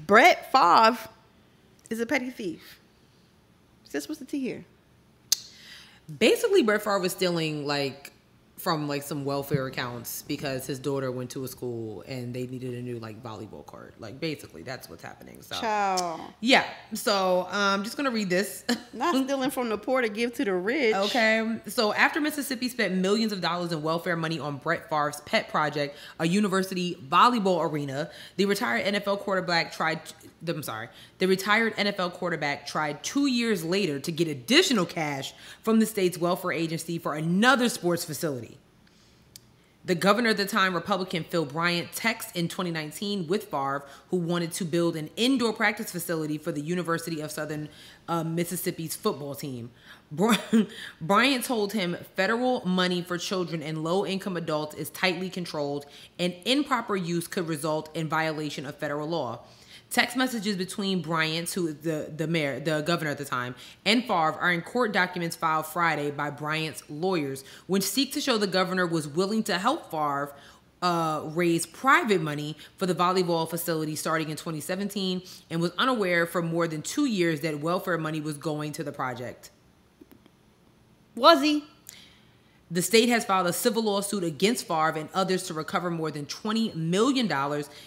Brett Favre is a petty thief. What's the tea here? Basically, Brett Favre was stealing like from like some welfare accounts because his daughter went to a school and they needed a new like volleyball court. Like basically that's what's happening. So yeah. So I'm just gonna read this. Not stealing from the poor to give to the rich. Okay. So after Mississippi spent millions of dollars in welfare money on Brett Favre's pet project, a university volleyball arena, the retired NFL quarterback tried 2 years later to get additional cash from the state's welfare agency for another sports facility. The governor at the time, Republican Phil Bryant, texted in 2019 with Favre, who wanted to build an indoor practice facility for the University of Southern Mississippi's football team. Bryant told him federal money for children and low-income adults is tightly controlled, and improper use could result in violation of federal law. Text messages between Bryant, who is the governor at the time, and Favre are in court documents filed Friday by Bryant's lawyers, which seek to show the governor was willing to help Favre raise private money for the volleyball facility starting in 2017 and was unaware for more than 2 years that welfare money was going to the project. Was he? The state has filed a civil lawsuit against Favre and others to recover more than $20 million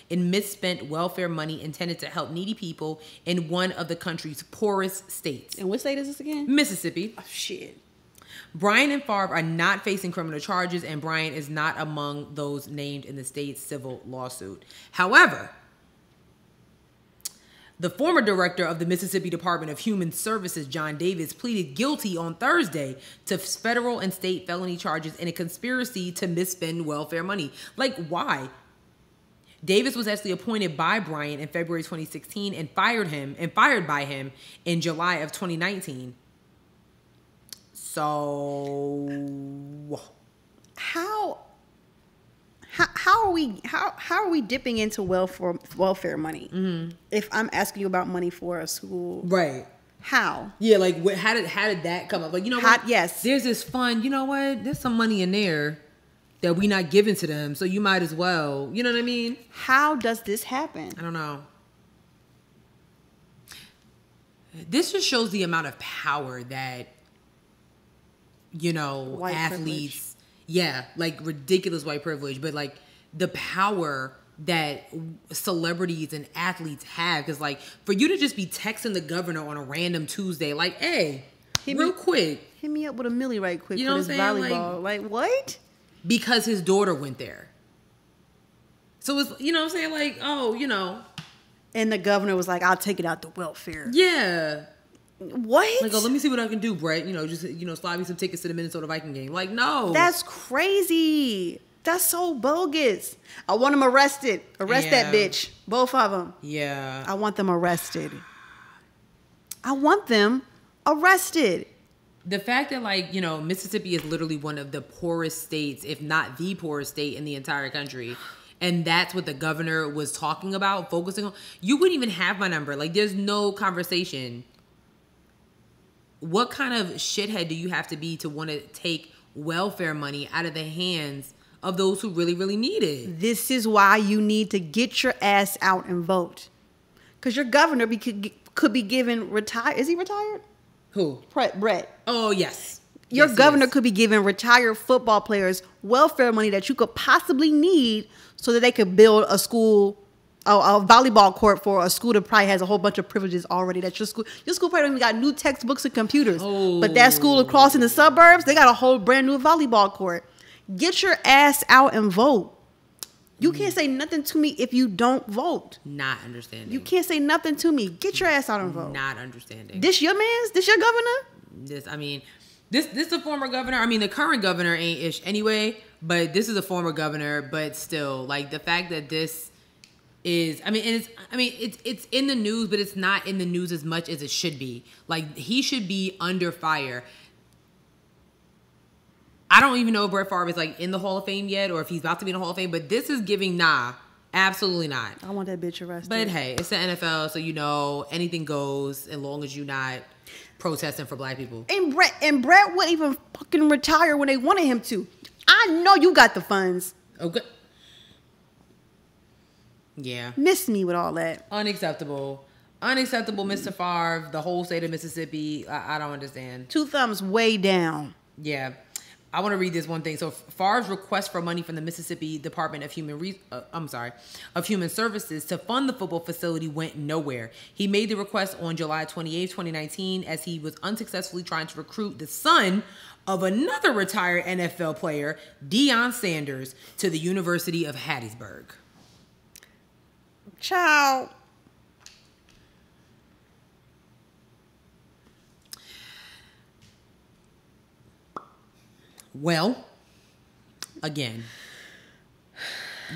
in misspent welfare money intended to help needy people in one of the country's poorest states. And what state is this again? Mississippi. Oh, shit. Bryant and Favre are not facing criminal charges, and Bryant is not among those named in the state's civil lawsuit. However, the former director of the Mississippi Department of Human Services, John Davis, pleaded guilty on Thursday to federal and state felony charges in a conspiracy to misspend welfare money. Like, why? Davis was actually appointed by Bryant in February 2016 and fired by him in July of 2019. So, how are we dipping into welfare money? Mm-hmm. If I'm asking you about money for a school, right? How? Yeah, like how did that come up? Like, you know what? Yes. There's this fund. You know what? There's some money in there that we not giving to them, so you might as well. You know what I mean? How does this happen? I don't know. This just shows the amount of power that, you know, White athletes. privilege. Yeah, like ridiculous white privilege, but like the power that celebrities and athletes have. Because like for you to just be texting the governor on a random Tuesday, like, hey, real quick, hit me up with a milli right quick. You know for what this I'm saying? volleyball. Like what? Because his daughter went there. So it's, you know what I'm saying? Like, oh, you know. And the governor was like, I'll take it out the welfare. Yeah. What? Like, oh, let me see what I can do, Brett. You know, just, you know, slide me some tickets to the Minnesota Viking game. Like, no. That's crazy. That's so bogus. I want them arrested. Arrest that bitch. Both of them. Yeah. I want them arrested. I want them arrested. The fact that, like, you know, Mississippi is literally one of the poorest states, if not the poorest state in the entire country. And that's what the governor was talking about, focusing on. You wouldn't even have my number. Like, there's no conversation. What kind of shithead do you have to be to want to take welfare money out of the hands of those who really, really need it? This is why you need to get your ass out and vote. Because your governor could be given retired. Is he retired? Who? Brett. Oh, yes. Your Yes, governor yes. could be giving retired football players welfare money that you could possibly need so that they could build a school, a volleyball court for a school that probably has a whole bunch of privileges already. That your school probably don't even got new textbooks and computers. Oh. But that school across in the suburbs, they got a whole brand new volleyball court. Get your ass out and vote. You can't say nothing to me if you don't vote. Not understanding. You can't say nothing to me. Get your ass out and vote. Not understanding. This your man's? This your governor? This is a former governor. I mean, the current governor ain't ish anyway, but this is a former governor. But still, like the fact that this is, it's in the news, but it's not in the news as much as it should be. Like he should be under fire. I don't even know if Brett Favre is like in the Hall of Fame yet, or if he's about to be in the Hall of Fame. But this is giving absolutely not. I want that bitch arrested. But hey, it's the NFL, so you know anything goes as long as you're not protesting for black people. And Brett wouldn't even fucking retire when they wanted him to. I know you got the funds. Okay. Yeah. Miss me with all that. Unacceptable, Mr. Favre. The whole state of Mississippi. I don't understand. 2 thumbs way down. Yeah. I want to read this one thing. So Favre's request for money from the Mississippi Department of Human Services to fund the football facility went nowhere. He made the request on July 28, 2019, as he was unsuccessfully trying to recruit the son of another retired NFL player, Deion Sanders, to the University of Hattiesburg. Ciao. Well, again,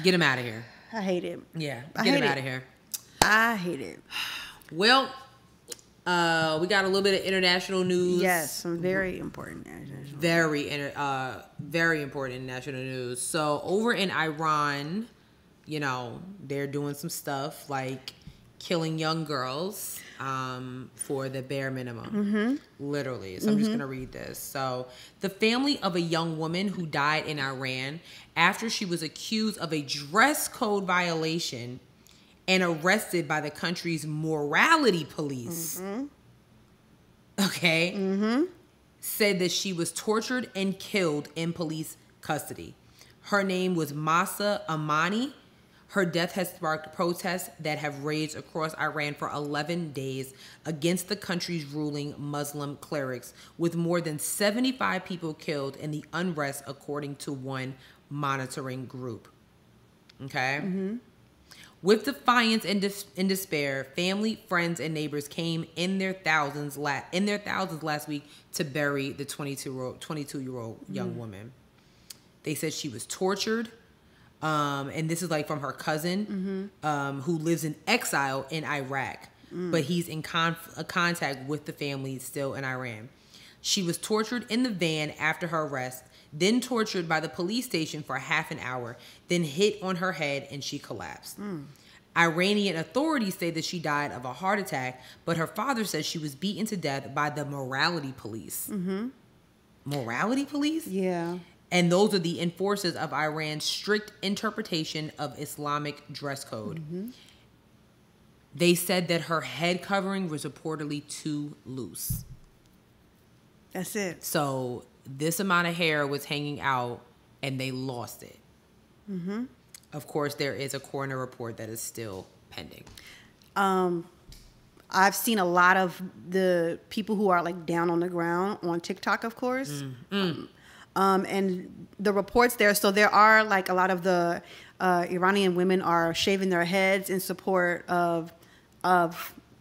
get him out of here. I hate it. Yeah, get him out of here. I hate it. Well, we got a little bit of international news. Yes, some very important international. Very important international news. So over in Iran, you know, they're doing some stuff like killing young girls for the bare minimum, literally. So I'm just going to read this. So the family of a young woman who died in Iran after she was accused of a dress code violation and arrested by the country's morality police, said that she was tortured and killed in police custody. Her name was Mahsa Amini. Her death has sparked protests that have raged across Iran for 11 days against the country's ruling Muslim clerics, with more than 75 people killed in the unrest, according to one monitoring group. Okay? With defiance and despair, family, friends, and neighbors came in their thousands last week to bury the 22-year-old young woman. They said she was tortured. And this is like from her cousin, who lives in exile in Iraq, but he's in contact with the family still in Iran. She was tortured in the van after her arrest, then tortured by the police station for half an hour, then hit on her head and she collapsed. Iranian authorities say that she died of a heart attack, but her father says she was beaten to death by the morality police. Morality police? Yeah. And those are the enforcers of Iran's strict interpretation of Islamic dress code. They said that her head covering was reportedly too loose. That's it. So this amount of hair was hanging out and they lost it. Of course, there is a coroner report that is still pending. I've seen a lot of the people who are like down on the ground on TikTok, of course. And the reports there, so there are like a lot of the Iranian women are shaving their heads in support of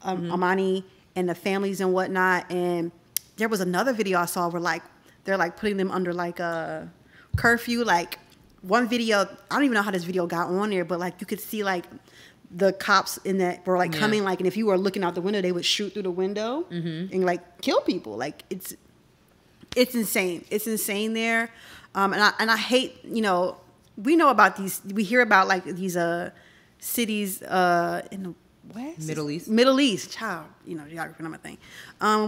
Amani and the families and whatnot. And there was another video I saw where like they're like putting them under like a curfew. Like one video, I don't even know how this video got on there, but like you could see like the cops in that were like coming, like, and if you were looking out the window, they would shoot through the window and like kill people. Like it's insane. It's insane there. And I hate, you know, we know about these, we hear about like these cities in the West? Middle East, child, you know, geography, not my thing.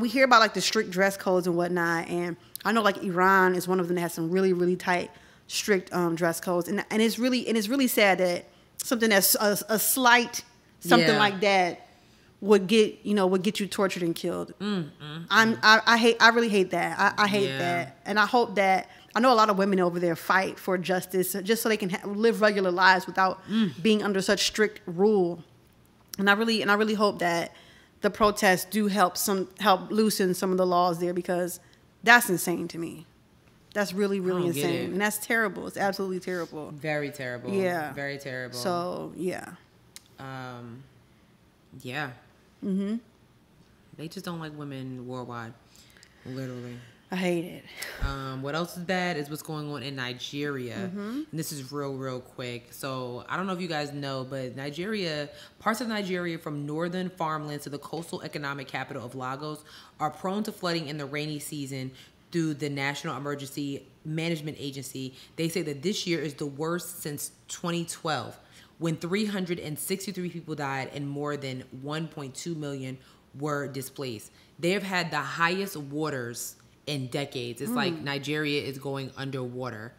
We hear about like the strict dress codes and whatnot, and I know like Iran is one of them that has some really, really tight, strict dress codes, and it's really sad that something that's a slight something like that would get you tortured and killed. I really hate that. I hate that, and I hope that, I know a lot of women over there fight for justice just so they can live regular lives without being under such strict rule. And I really hope that the protests do help loosen some of the laws there, because that's insane to me. That's really, really insane. And that's terrible. It's absolutely terrible. Very terrible. Yeah. Very terrible. So, yeah. Yeah. They just don't like women worldwide. Literally. I hate it. What else is bad is what's going on in Nigeria. And this is real quick. So I don't know if you guys know, but Nigeria, parts of Nigeria from northern farmlands to the coastal economic capital of Lagos are prone to flooding in the rainy season through the National Emergency Management Agency. They say that this year is the worst since 2012, when 363 people died and more than 1.2 million were displaced. They have had the highest waters in decades. It's like Nigeria is going underwater.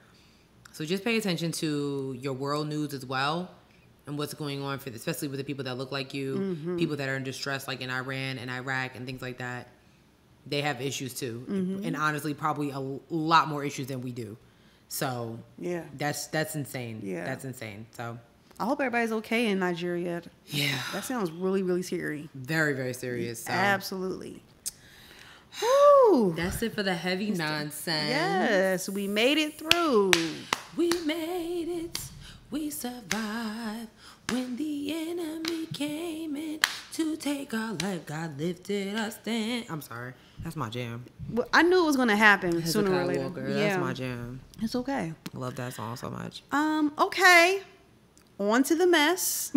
So just pay attention to your world news as well, and what's going on especially with the people that look like you, people that are in distress, like in Iran and Iraq and things like that. They have issues too, and honestly, probably a lot more issues than we do. So yeah, that's insane. Yeah, that's insane. So I hope everybody's okay in Nigeria. Yeah, that sounds really, really scary. Very, very serious. So. Absolutely. Woo. That's it for the heavy nonsense. Yes, we made it through. We made it. We survived when the enemy came in to take our life. God lifted us then. I'm sorry. That's my jam. Well, I knew it was going to happen sooner or later. Walker, that's my jam. It's okay. I love that song so much. Okay. On to the mess.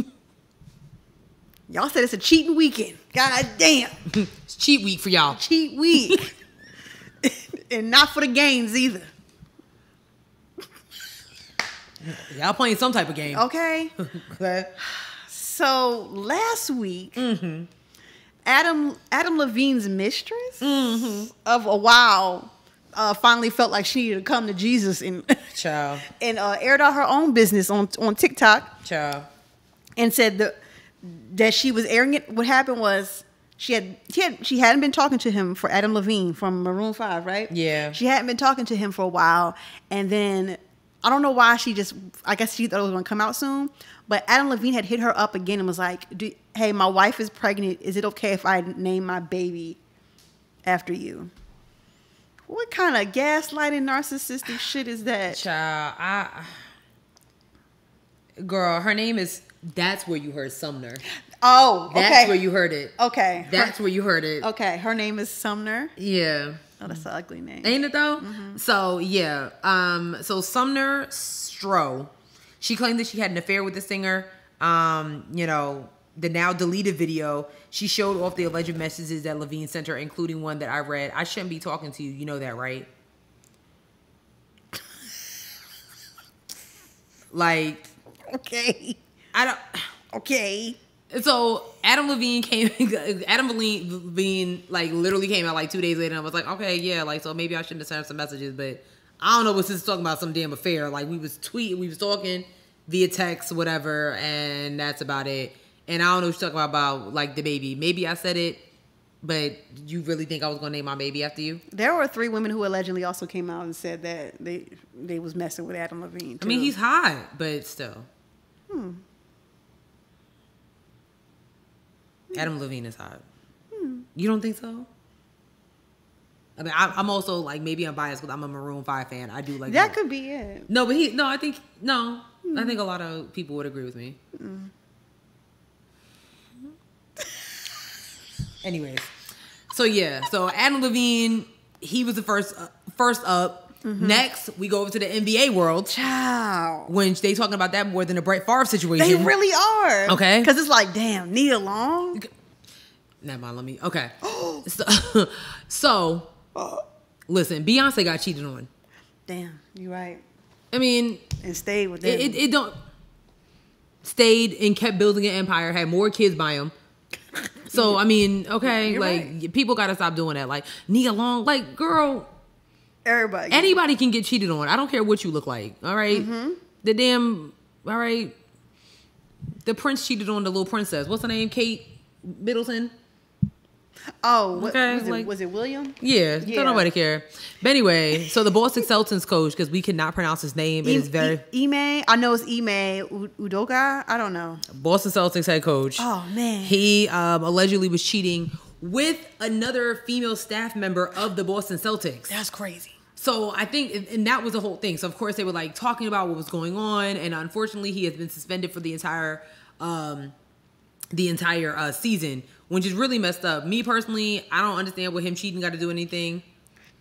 Y'all said it's a cheating weekend. God damn. It's cheat week for y'all. Cheat week. And not for the games either. Y'all playing some type of game. Okay. Okay. So last week, Adam Levine's mistress of a while finally felt like she needed to come to Jesus and aired out her own business on TikTok. And said that she was airing it. What happened was she hadn't been talking to him, for Adam Levine from Maroon 5, right? Yeah. She hadn't been talking to him for a while, and then I don't know why I guess she thought it was going to come out soon, but Adam Levine had hit her up again and was like, hey, my wife is pregnant. Is it okay if I name my baby after you? What kind of gaslighting narcissistic shit is that? Child, girl, her name is, that's where you heard Sumner. Oh, okay. That's where you heard it. Okay. That's where you heard it. Okay, her name is Sumner. Yeah. Oh, that's an ugly name. Ain't it though? So, yeah. So Sumner Stroh, she claimed that she had an affair with the singer. You know, the now deleted video, she showed off the alleged messages that Levine sent her, including one that I read. I shouldn't be talking to you. You know that, right? Like, okay. Okay. So Adam Levine like literally came out like 2 days later and I was like, okay, yeah, like, so maybe I shouldn't have sent some messages, but I don't know what this is talking about, some damn affair. Like we was talking via text, whatever, and that's about it. And I don't know what you're talking about like the baby. Maybe I said it, but you really think I was gonna name my baby after you? There were 3 women who allegedly also came out and said that they was messing with Adam Levine too. I mean, he's hot, but still. Adam Levine is hot. You don't think so? I mean, I'm also like, maybe I'm biased because I'm a Maroon 5 fan. I do like that. Could be it. No, but I think a lot of people would agree with me. Anyways, so Adam Levine, he was the first up. Next, we go over to the NBA world. Ciao. When they talking about that more than the Brett Favre situation. They really are. Okay. Because it's like, damn, Nia Long. Never mind, let me. Okay. So listen, Beyonce got cheated on. Damn, you're right. I mean, and stayed with them. It don't stayed and kept building an empire. Had more kids by him. So I mean, okay, you're like right. People gotta stop doing that. Like Nia Long, like girl. Anybody can get cheated on. I don't care what you look like. All right. All right. The prince cheated on the little princess. What's her name? Kate Middleton. Oh, okay. Was it William? Yeah. Don't nobody care. But anyway, so the Boston Celtics coach, because we cannot pronounce his name. It is very Ime. I know it's Ime Udoka. I don't know. Boston Celtics head coach. Oh man. He allegedly was cheating with another female staff member of the Boston Celtics. That's crazy. So I think, and that was the whole thing. So of course they were like talking about what was going on, and unfortunately he has been suspended for the entire season, which is really messed up. Me personally, I don't understand what him cheating got to do anything.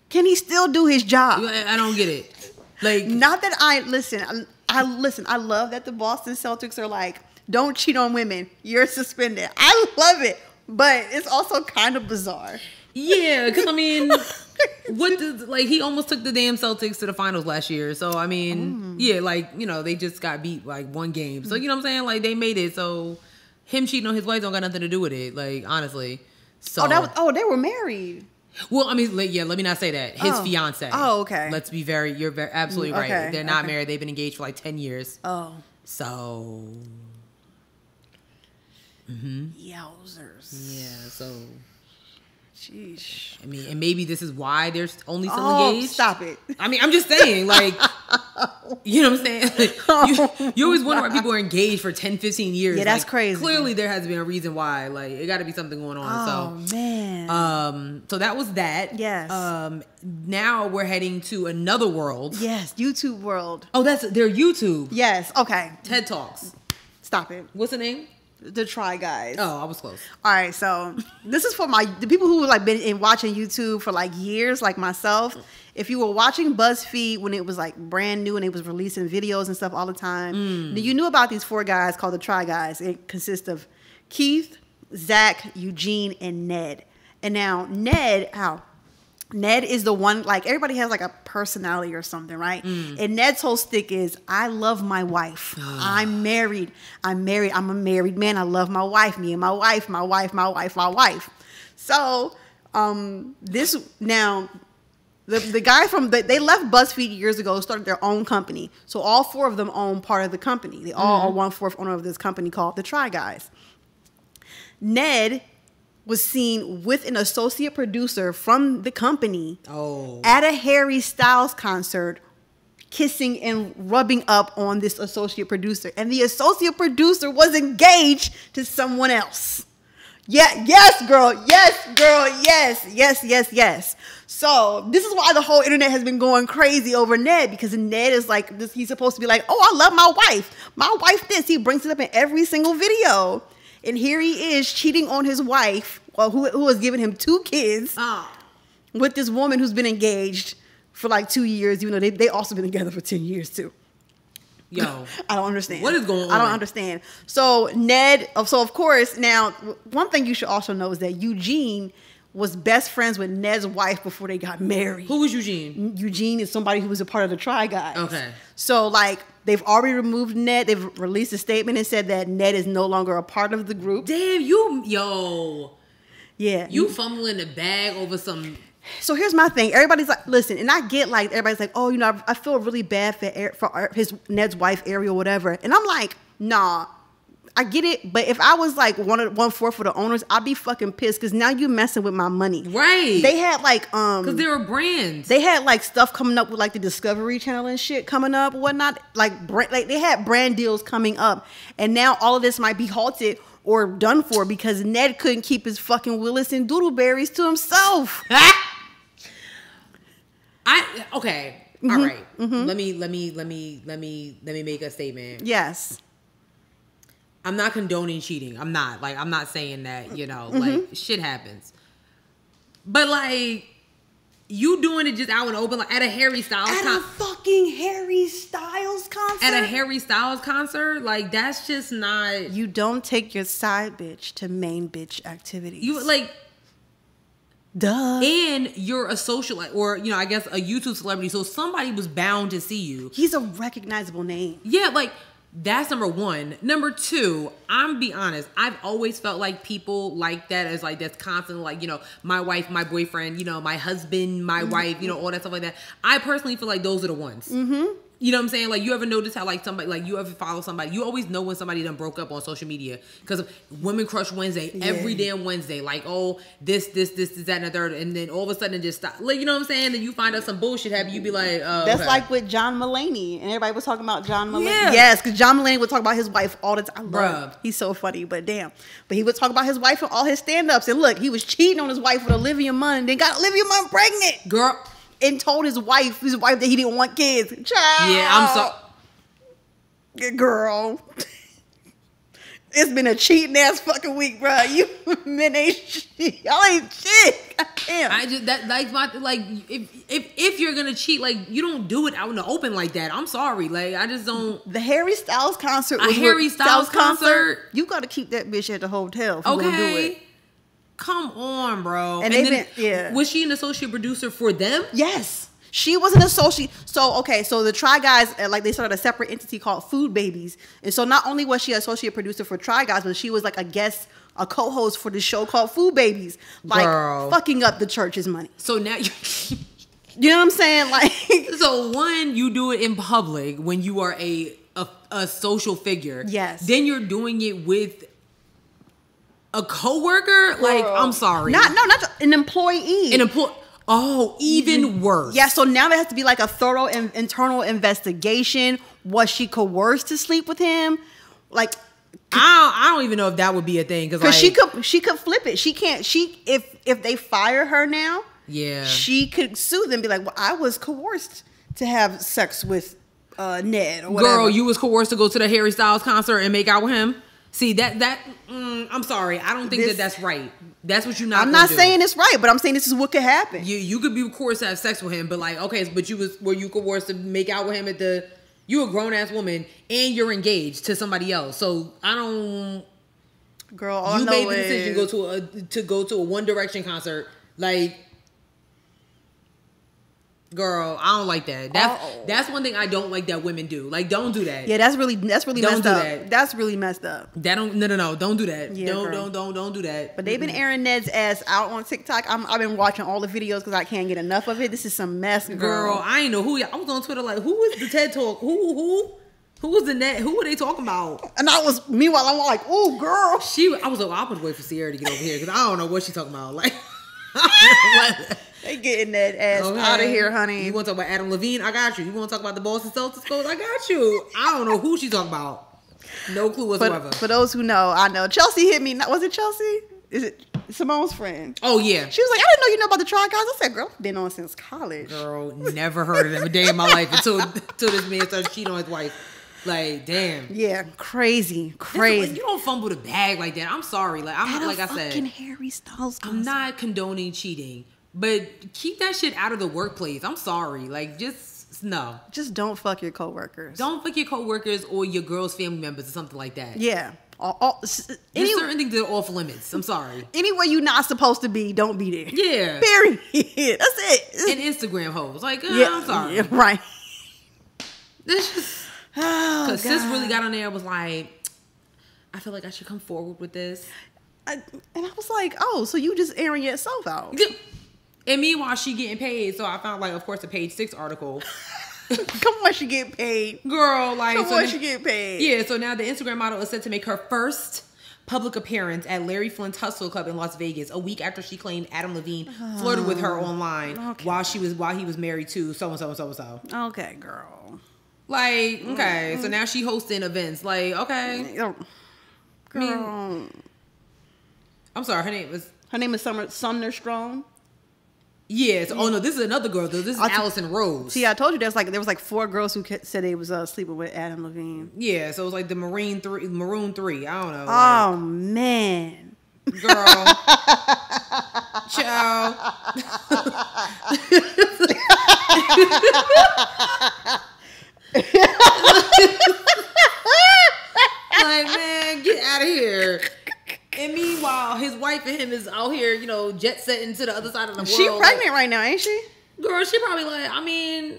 Can he still do his job? I don't get it. Like, not that I listen. I love that the Boston Celtics are like, don't cheat on women. You're suspended. I love it, but it's also kind of bizarre. Yeah, because I mean, he almost took the damn Celtics to the finals last year. So I mean, yeah, like, you know, they just got beat like one game. So you know what I'm saying? Like they made it. So him cheating on his wife don't got nothing to do with it. Like honestly. So they were married. Well, I mean, let me not say that. His fiance. Oh, okay. You're very absolutely right. Okay, They're not married. They've been engaged for like 10 years. Oh. So. Yowzers. Yeah. So. Sheesh. I mean, and maybe this is why they're only still engaged. Stop it. I mean, I'm just saying, like, you know what I'm saying? Like, you always wonder why people are engaged for 10, 15 years. Yeah, that's like, crazy. Clearly, there has been a reason why. Like, it got to be something going on. Oh, man. So that was that. Yes. Now we're heading to another world. Yes, YouTube world. Oh, their YouTube. Yes. Okay. TED Talks. Stop it. What's the name? The Try Guys. Oh, I was close. All right, so this is for the people who like been watching YouTube for like years, like myself. If you were watching BuzzFeed when it was like brand new and it was releasing videos and stuff all the time, then you knew about these 4 guys called the Try Guys. It consists of Keith, Zach, Eugene, and Ned. And now Ned is the one, like everybody has like a personality or something, right? And Ned's whole stick is, I love my wife. I'm married. I'm a married man. I love my wife. Me and my wife, my wife, my wife, my wife. So the guy they left BuzzFeed years ago, started their own company. So all 4 of them own part of the company. They all are 1/4 owner of this company called the Try Guys. Ned was seen with an associate producer from the company at a Harry Styles concert, kissing and rubbing up on this associate producer. And the associate producer was engaged to someone else. Yeah, yes, girl. Yes, girl. Yes, yes, yes, yes. So this is why the whole internet has been going crazy over Ned, because Ned is like, he's supposed to be like, oh, I love my wife. My wife this. He brings it up in every single video. And here he is cheating on his wife, who has given him 2 kids, with this woman who's been engaged for like 2 years, even though they also been together for 10 years too. Yo. I don't understand. What is going on? I don't understand. So of course, now, one thing you should also know is that Eugene was best friends with Ned's wife before they got married. Who was Eugene? Eugene is somebody who was a part of the Try Guys. Okay. So like, They've already removed Ned. They've released a statement and said that Ned is no longer a part of the group. Damn, Yeah. You fumbling the bag over some... So here's my thing. Everybody's like, listen, and I get like, everybody's like, oh, you know, I feel really bad for Ned's wife, Ariel, whatever. And I'm like, nah, I get it. But if I was like 1/4 of the owners, I'd be fucking pissed because now you messing with my money. Right. They had like, because there are brands. They had like stuff coming up with like the Discovery Channel and shit coming up, whatnot. Like they had brand deals coming up. And now all of this might be halted or done for because Ned couldn't keep his fucking Willis and Doodleberries to himself. Okay. All right. Let me make a statement. Yes. I'm not condoning cheating. I'm not saying that, you know, like shit happens. But like you doing it just out in the open, like at a Harry Styles a fucking Harry Styles concert? At a Harry Styles concert? Like that's just not. You don't take your side bitch to main bitch activities. You like duh. And you're a socialite, or you know, I guess a YouTube celebrity, so somebody was bound to see you. He's a recognizable name. Yeah, like that's number one. Number two, I'm be honest, I've always felt like people like that as like that's constantly like, you know, my wife, my boyfriend, you know, my husband, my wife, you know, all that stuff like that. I personally feel like those are the ones. You know what I'm saying? Like, you ever notice how, like, somebody, like, you ever follow somebody, you always know when somebody done broke up on social media. Because Women Crush Wednesday, every damn Wednesday, like, oh, this, that, and the third. And then all of a sudden it just stopped. Like, you know what I'm saying? Then you find out some bullshit happened, you be like, oh, that's okay. like with John Mulaney. And everybody was talking about John Mulaney. Yeah. Yes, because John Mulaney would talk about his wife all the time. Bruh. He's so funny, but damn. But he would talk about his wife in all his stand-ups. And look, he was cheating on his wife with Olivia Munn. Then got Olivia Munn pregnant. Girl. And told his wife that he didn't want kids. Child. Yeah, I'm so... Girl, it's been a cheating ass fucking week, bro. You men ain't shit. Y'all ain't shit. Damn. I just if you're gonna cheat, like you don't do it out in the open like that. I'm sorry, like I just don't. The Harry Styles concert, a Harry Styles concert. You got to keep that bitch at the hotel. If you gonna do it. Come on, bro. And then, was she an associate producer for them? Yes. She was an associate. So the Try Guys, like they started a separate entity called Food Babies. And so not only was she an associate producer for Try Guys, but she was like a guest, a co-host for the show called Food Babies. Like fucking up the church's money. So now you know what I'm saying? Like, so one, you do it in public when you are a social figure. Yes. Then you're doing it with a coworker. Like, I'm sorry. Not an employee. Oh, even worse. Yeah, so now there has to be like a thorough internal investigation. Was she coerced to sleep with him? Like, I don't even know if that would be a thing because like, she could flip it. She can't. If they fire her now, yeah, she could sue them. And be like, well, I was coerced to have sex with Ned or whatever. Girl, you was coerced to go to the Harry Styles concert and make out with him. See I'm sorry. I don't think that's right. That's what you're not. I'm not saying it's right, but I'm saying this is what could happen. You could be coerced to have sex with him, but like, okay, but were you coerced to make out with him at the? You a grown ass woman and you're engaged to somebody else. So I don't. Girl, all you made the decision to go to a One Direction concert, like. Girl, I don't like that. That's one thing I don't like that women do. Like, don't do that. Yeah, that's really messed up. That's really messed up. No, don't do that. Yeah, don't do that. But they've been airing Ned's ass out on TikTok. I've been watching all the videos because I can't get enough of it. This is some mess, girl. I ain't know who. I was on Twitter like, who was the TED Talk? Who was the Ned? Who were they talking about? And meanwhile, I'm like, oh, girl. I was wait for Sierra to get over here because I don't know what she's talking about. Like. They getting that ass out of here, honey. You want to talk about Adam Levine? I got you. You want to talk about the Boston Celtics coach? I got you. I don't know who she's talking about. No clue whatsoever. For those who know, I know. Chelsea hit me. Was it Chelsea? Is it Simone's friend? Oh, yeah. She was like, I didn't know you know about the Try Guys. I said, girl, been on since college. Girl, never heard of them a day in my life until this man started cheating on his wife. Like, damn. Yeah, crazy. You don't fumble the bag like that. I'm sorry. Like I said, fucking Harry Styles concert. I'm not condoning cheating, but keep that shit out of the workplace. I'm sorry. Like, no. Just don't fuck your coworkers. Don't fuck your coworkers or your girl's family members or something like that. Yeah. There's certain things that are off limits. I'm sorry. Anywhere you're not supposed to be, don't be there. Yeah. Period. That's it. And Instagram hoes. Like, I'm sorry. Yeah, right. This just... Because sis really got on there and was like, I feel like I should come forward with this. And I was like, oh, so you just airing yourself out. And meanwhile, she getting paid. So I found, like, of course, a Page 6 article. Come on, she get paid. Girl, like. Come on, she get paid. Yeah, so now the Instagram model is set to make her first public appearance at Larry Flint's Hustle Club in Las Vegas a week after she claimed Adam Levine flirted with her online while he was married to so-and-so. Okay, girl. Like, okay, so now she hosting events. Like, okay. Girl. I mean, I'm sorry, her name is Sumner Strong. Yes. Oh no, this is another girl though. This is Allison Rose. See, I told you there was like 4 girls who said they was sleeping with Adam Levine. Yeah, so it was like the Maroon 3. I don't know. Oh man, girl, ciao. Like, man, get out of here. And meanwhile, his wife and him is out here, you know, jet setting to the other side of the world. She pregnant right now, ain't she? Girl, she probably like, I mean,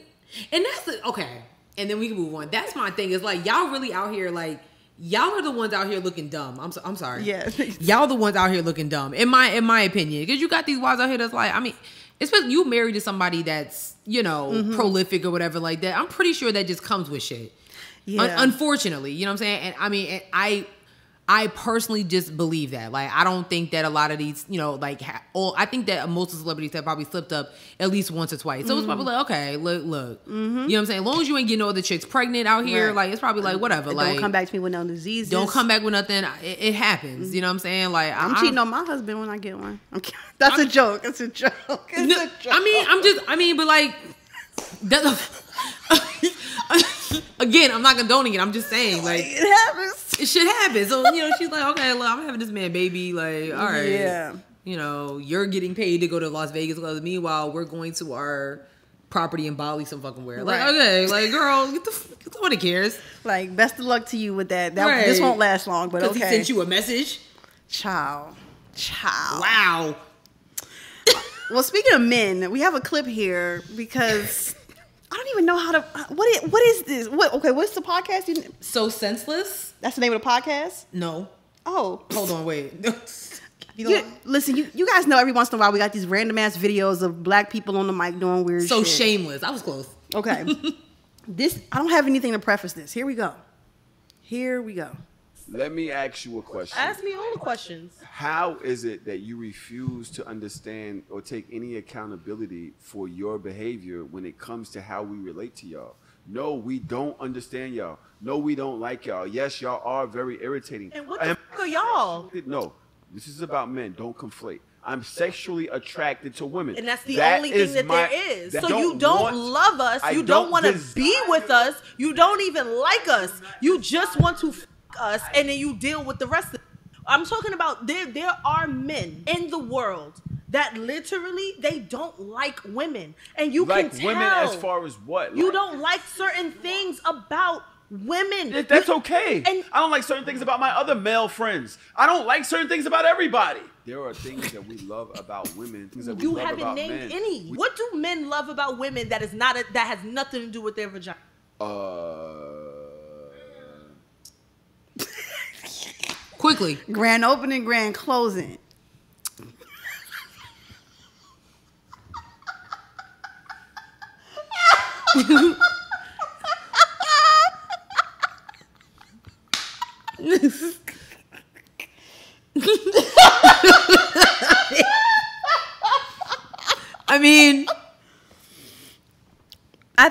and that's okay. And then we can move on. That's my thing. Is like, y'all really out here, like, y'all are the ones out here looking dumb. I'm sorry. Yeah. Y'all the ones out here looking dumb, in my opinion. Because you got these wives out here that's like, I mean, especially you married to somebody that's, you know, prolific or whatever like that. I'm pretty sure that just comes with shit. Yeah. Unfortunately, you know what I'm saying? And I mean, I personally just believe that. Like, I don't think that a lot of these, you know, like, I think that most of the celebrities have probably slipped up at least once or twice. So it's probably like, okay, look. You know what I'm saying? As long as you ain't getting no other chicks pregnant out here, right. Like, it's probably like, whatever. Like, don't come back to me with no diseases. Don't come back with nothing. It happens. You know what I'm saying? Like, I'm cheating on my husband when I get one. That's a joke. It's a joke. It's a joke. I mean, but like, again, I'm not condoning it. I'm just saying, like, it happens. Shit happens. So, you know, she's like, okay, look, I'm having this man baby. Like, all right. Yeah. You know, you're getting paid to go to Las Vegas. Meanwhile, we're going to our property in Bali some fucking where. Like, right. Okay, like, girl, nobody cares. Like, best of luck to you with that. Right. This won't last long, but okay. Because he sent you a message? Ciao. Wow. Well, speaking of men, we have a clip here because I don't even know how to. What is this? Okay, what's the podcast? So Senseless? That's the name of the podcast? No. Oh. Hold on, wait. Listen, you guys know every once in a while we got these random ass videos of black people on the mic doing weird shit. So Shameless. I was close. Okay. I don't have anything to preface this. Here we go. Let me ask you a question. Ask me all the questions. How is it that you refuse to understand or take any accountability for your behavior when it comes to how we relate to y'all? No, we don't understand y'all. No, we don't like y'all. Yes, y'all are very irritating. And what the fuck are y'all? No, this is about men. Don't conflate. I'm sexually attracted to women. And that's the only thing that there is. So you don't love us. You don't want to be with us. You don't even like us. You just want to us, and then you deal with the rest of it. I'm talking about there are men in the world that literally they don't like women, and you like can tell. Women as far as what? You don't like certain things about women. That's okay. And I don't like certain things about my other male friends. I don't like certain things about everybody. There are things that we love about women. Things that we love about men. You haven't named any. What do men love about women that is not that has nothing to do with their vagina? Quickly. Grand opening, grand closing. I mean, I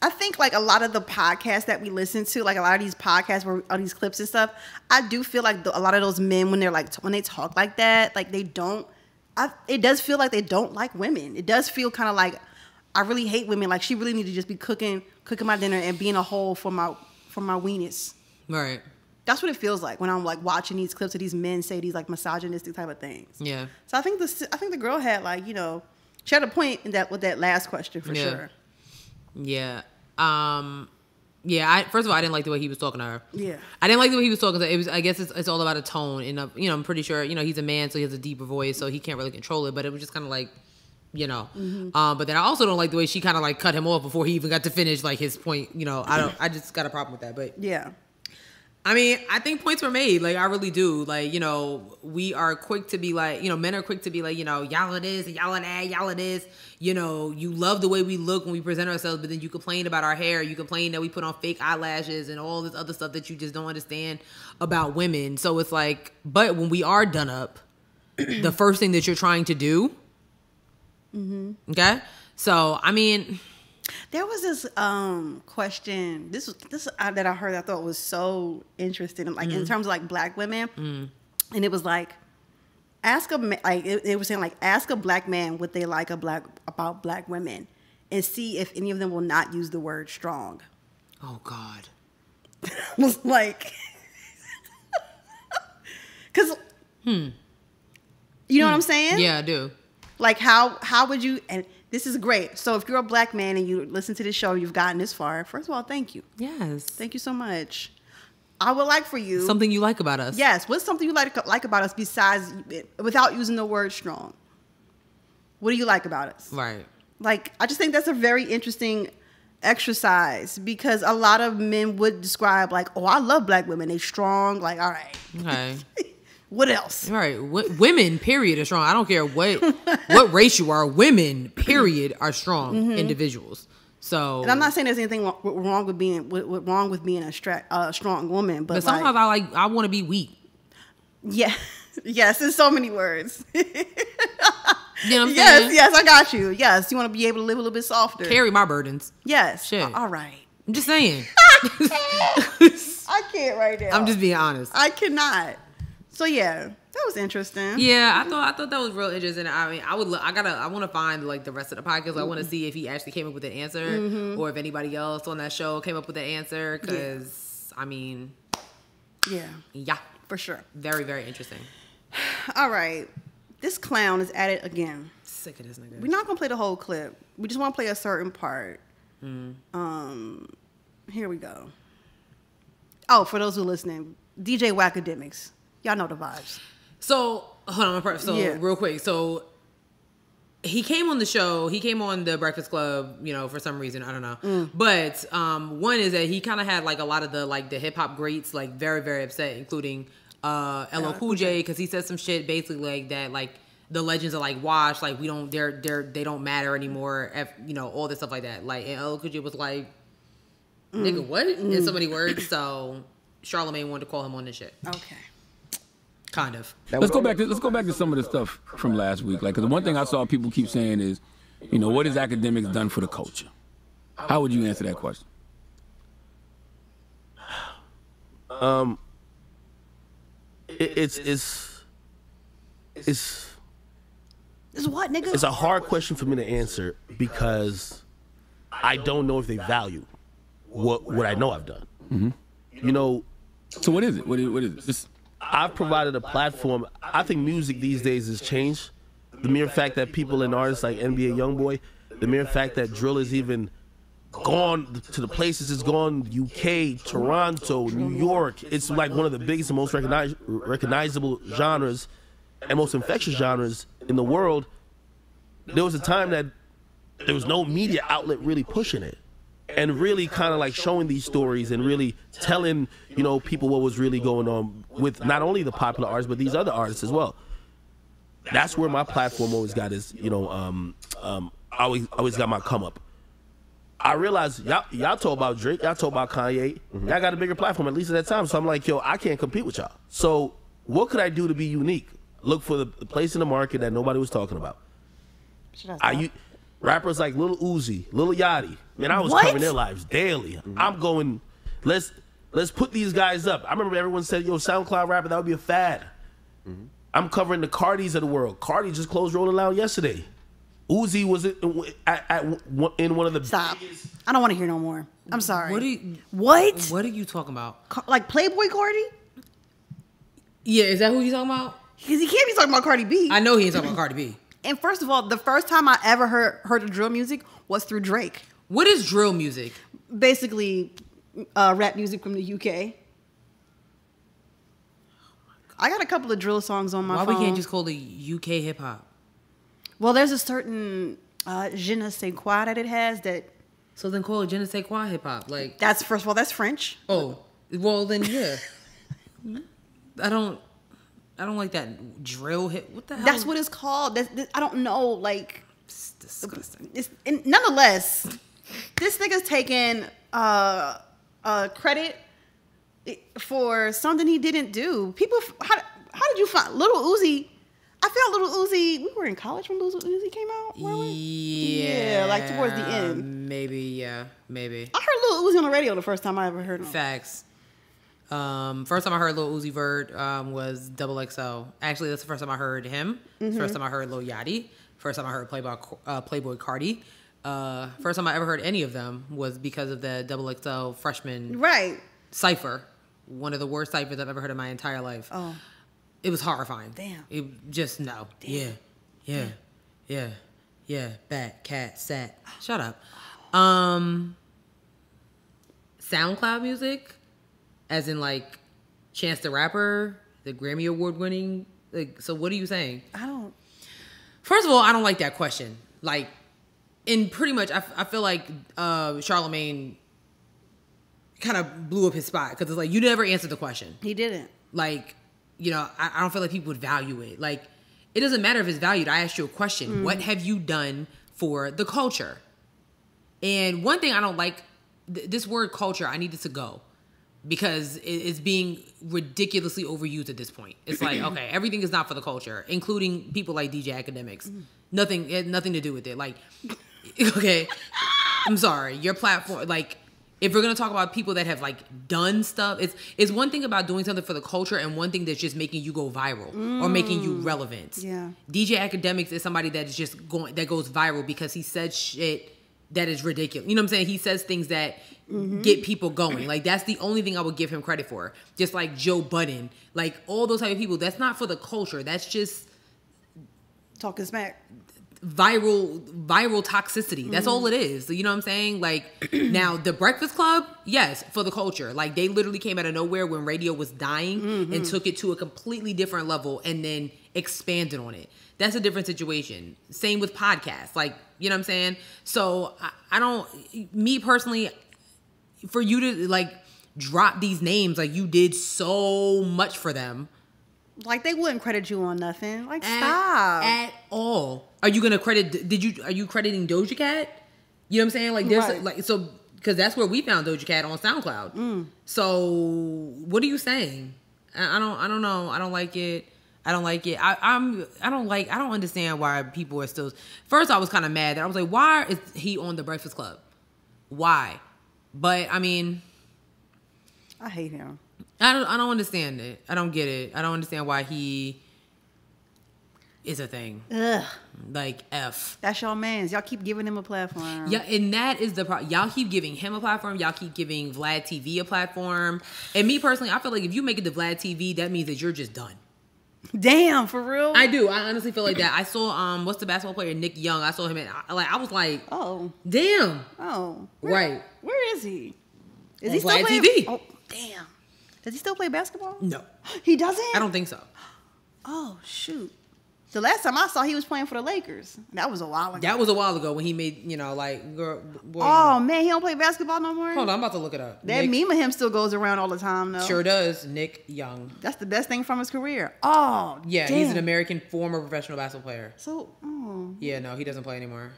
think like a lot of the podcasts that we listen to, like a lot of these podcasts where all these clips and stuff, I do feel like a lot of those men when they're like when they talk like that, like they don't. It does feel like they don't like women. It does feel kind of like I really hate women. Like she really need to just be cooking my dinner and being a hole for my weenus. Right. That's what it feels like when I'm like watching these clips of these men say these like misogynistic type of things. Yeah. So I think the girl had like, you know, she had a point in that with that last question for sure. Yeah. Yeah. First of all, I didn't like the way he was talking to her. Yeah. I didn't like the way he was talking to her. It was. I guess it's all about a tone, and you know, I'm pretty sure, you know, he's a man, so he has a deeper voice, so he can't really control it. But it was just kind of like, you know. But then I also don't like the way she kind of like cut him off before he even got to finish like his point. You know, I just got a problem with that. But yeah. I mean, I think points were made. Like, I really do. Like, you know, we are quick to be like, you know, men are quick to be like, you know, y'all it is, and y'all it that, y'all it is. You know, you love the way we look when we present ourselves, but then you complain about our hair. You complain that we put on fake eyelashes and all this other stuff that you just don't understand about women. So it's like, but when we are done up, the first thing that you're trying to do, okay? So, I mean... There was this question. This that I heard. I thought was so interesting. Like in terms of like black women, and it was like ask a like it was saying like ask a black man what they like about black women, and see if any of them will not use the word strong. Oh God, was like, because you know what I'm saying? Yeah, I do. Like how would you and. This is great. So if you're a black man and you listen to this show, you've gotten this far. First of all, thank you. Yes. Thank you so much. I would like for you... Something you like about us. Yes. What's something you like about us besides... Without using the word strong? What do you like about us? Right. Like, I just think that's a very interesting exercise because a lot of men would describe like, oh, I love black women. They strong. Like, all right. Okay. What else? Right. Women, period, are strong. I don't care what race you are. Women, period, are strong individuals. So, and I'm not saying there's anything wrong with being a strong woman, but sometimes I want to be weak. Yeah. Yes, in so many words. You know what I'm saying? Yes, I got you. Yes, you want to be able to live a little bit softer. Carry my burdens. Yes. Shit. All right. I'm just saying. I can't right now. I'm just being honest. I cannot. So yeah, that was interesting. Yeah, I thought that was real interesting. I mean, I want to find like the rest of the podcast. I want to see if he actually came up with an answer, or if anybody else on that show came up with an answer. Because I mean, yeah, for sure, very very interesting. All right, this clown is at it again. Sick of this nigga. We're not gonna play the whole clip. We just want to play a certain part. Here we go. Oh, for those who are listening, DJ Wackademiks. Y'all know the vibes. So, hold on. Real quick. So, he came on the show. He came on the Breakfast Club, you know, for some reason. I don't know. But one is that he kind of had, like, a lot of the hip-hop greats, like, very, very upset, including LL Cool J, because he said some shit basically like that, like, the legends are, like, washed. Like, they don't matter anymore. You know, all this stuff like that. Like, and LL Cool J was like, nigga, what? In so many words. So, Charlamagne wanted to call him on this shit. Okay. Kind of. Let's go back to some of the stuff from last week. Like, 'cause the one thing I saw people keep saying is, you know, what has academics done for the culture? How would you answer that question? It's what, nigga? It's a hard question for me to answer because I don't know if they value what I know I've done. You know. So what is it? What is it? I've provided a platform. I think music these days has changed. The mere fact that people and artists like NBA YoungBoy, the mere fact that drill is even gone to the places it's gone, UK, Toronto, New York. It's like one of the biggest and most recognizable genres and most infectious genres in the world. There was a time that there was no media outlet really pushing it and really kind of like showing these stories and really telling, you know, people what was really going on with not only the popular artists, but these other artists as well. That's where my platform always got is, you know, I always got my come up. I realized y'all talk about Drake, y'all talk about Kanye, y'all got a bigger platform, at least at that time. So I'm like, yo, I can't compete with y'all. So what could I do to be unique? Look for the place in the market that nobody was talking about. Rappers like Lil Uzi, Lil Yachty, man, I was covering their lives daily. I'm going, let's put these guys up. I remember everyone said, yo, SoundCloud rapper, that would be a fad. I'm covering the Cardis of the world. Cardi just closed Rolling Loud yesterday. Uzi was in one of the... Stop. I don't want to hear no more. I'm sorry. What are you talking about? Like Playboy Cardi? Yeah, is that who he's talking about? Because he can't be talking about Cardi B. I know he ain't talking about Cardi B. And first of all, the first time I ever heard of drill music was through Drake. What is drill music? Basically, rap music from the UK. I got a couple of drill songs on my phone. Why we can't just call it UK hip hop? Well, there's a certain je ne sais quoi that it has that. So then call it je ne sais quoi hip hop. Like that's first of all, that's French. Oh, well then yeah. I don't like that drill hit. What the hell? That's what it's called. I don't know. Like, it's disgusting. Nonetheless, this nigga's taking credit for something he didn't do. People, how did you find Little Uzi? I felt Little Uzi. We were in college when Little Uzi came out. Were we? Yeah, like towards the end. Maybe, yeah, maybe. I heard Little Uzi on the radio the first time I ever heard him. Facts. First time I heard Lil Uzi Vert was XXL. Actually, that's the first time I heard him. First time I heard Lil Yachty. First time I heard Playboy Cardi. First time I ever heard any of them was because of the XXL freshman cipher. One of the worst ciphers I've ever heard in my entire life. Oh, it was horrifying. Damn. It just no. Damn. Yeah. Bat, cat, sat. Shut up. SoundCloud music. As in, like, Chance the Rapper, the Grammy Award winning. Like, so what are you saying? First of all, I don't like that question. Like, and pretty much, I feel like Charlemagne kind of blew up his spot because it's like you never answered the question. He didn't. Like, you know, I don't feel like people would value it. Like, it doesn't matter if it's valued. I asked you a question. What have you done for the culture? And one thing I don't like, this word culture, I need it to go. Because it's being ridiculously overused at this point. It's like, okay, everything is not for the culture, including people like DJ Academics. It had nothing to do with it. Like, okay, I'm sorry. Your platform, like, if we're going to talk about people that have, like, done stuff, it's one thing about doing something for the culture and one thing that's just making you go viral or making you relevant. Yeah. DJ Academics is somebody that is just that goes viral because he said shit that is ridiculous. You know what I'm saying? He says things that get people going. Like, that's the only thing I would give him credit for. Just like Joe Budden. Like, all those type of people. That's not for the culture. That's just talking smack. Viral toxicity. That's all it is. You know what I'm saying? Like, now, The Breakfast Club, yes, for the culture. Like, they literally came out of nowhere when radio was dying and took it to a completely different level and then expanded on it. That's a different situation. Same with podcasts. Like, you know what I'm saying? So, I don't... Me, personally... For you to, like, drop these names, like, you did so much for them. Like, they wouldn't credit you on nothing. Like, stop. At all. Are you going to credit, are you crediting Doja Cat? You know what I'm saying? Like, there's, like, so, because that's where we found Doja Cat on SoundCloud. So, what are you saying? I don't know. I don't like it. I don't understand why people are still, first I was kind of mad that I was like, why is he on The Breakfast Club? Why? But I mean, I hate him. I don't understand it. I don't get it. I don't understand why he is a thing. Ugh. Like, F. That's y'all mans. Y'all keep giving him a platform. Yeah, and that is the problem. Y'all keep giving him a platform. Y'all keep giving Vlad TV a platform. And me personally, I feel like if you make it to Vlad TV, that means that you're just done. Damn, for real? I do. I honestly feel like that. I saw what's the basketball player, Nick Young. I saw him I was like, oh, damn. Oh, right. Where is he? Is on he still Vlad playing? TV? Oh, damn. Does he still play basketball? No, he doesn't. I don't think so. Oh shoot. The last time I saw, he was playing for the Lakers. That was a while ago. That was a while ago when he made, like, girl. Boy, oh man, he don't play basketball no more. Hold on, I'm about to look it up. That meme of him still goes around all the time, though. Sure does. Nick Young. That's the best thing from his career. Oh, yeah, damn. He's an American former professional basketball player. So, yeah, no, he doesn't play anymore.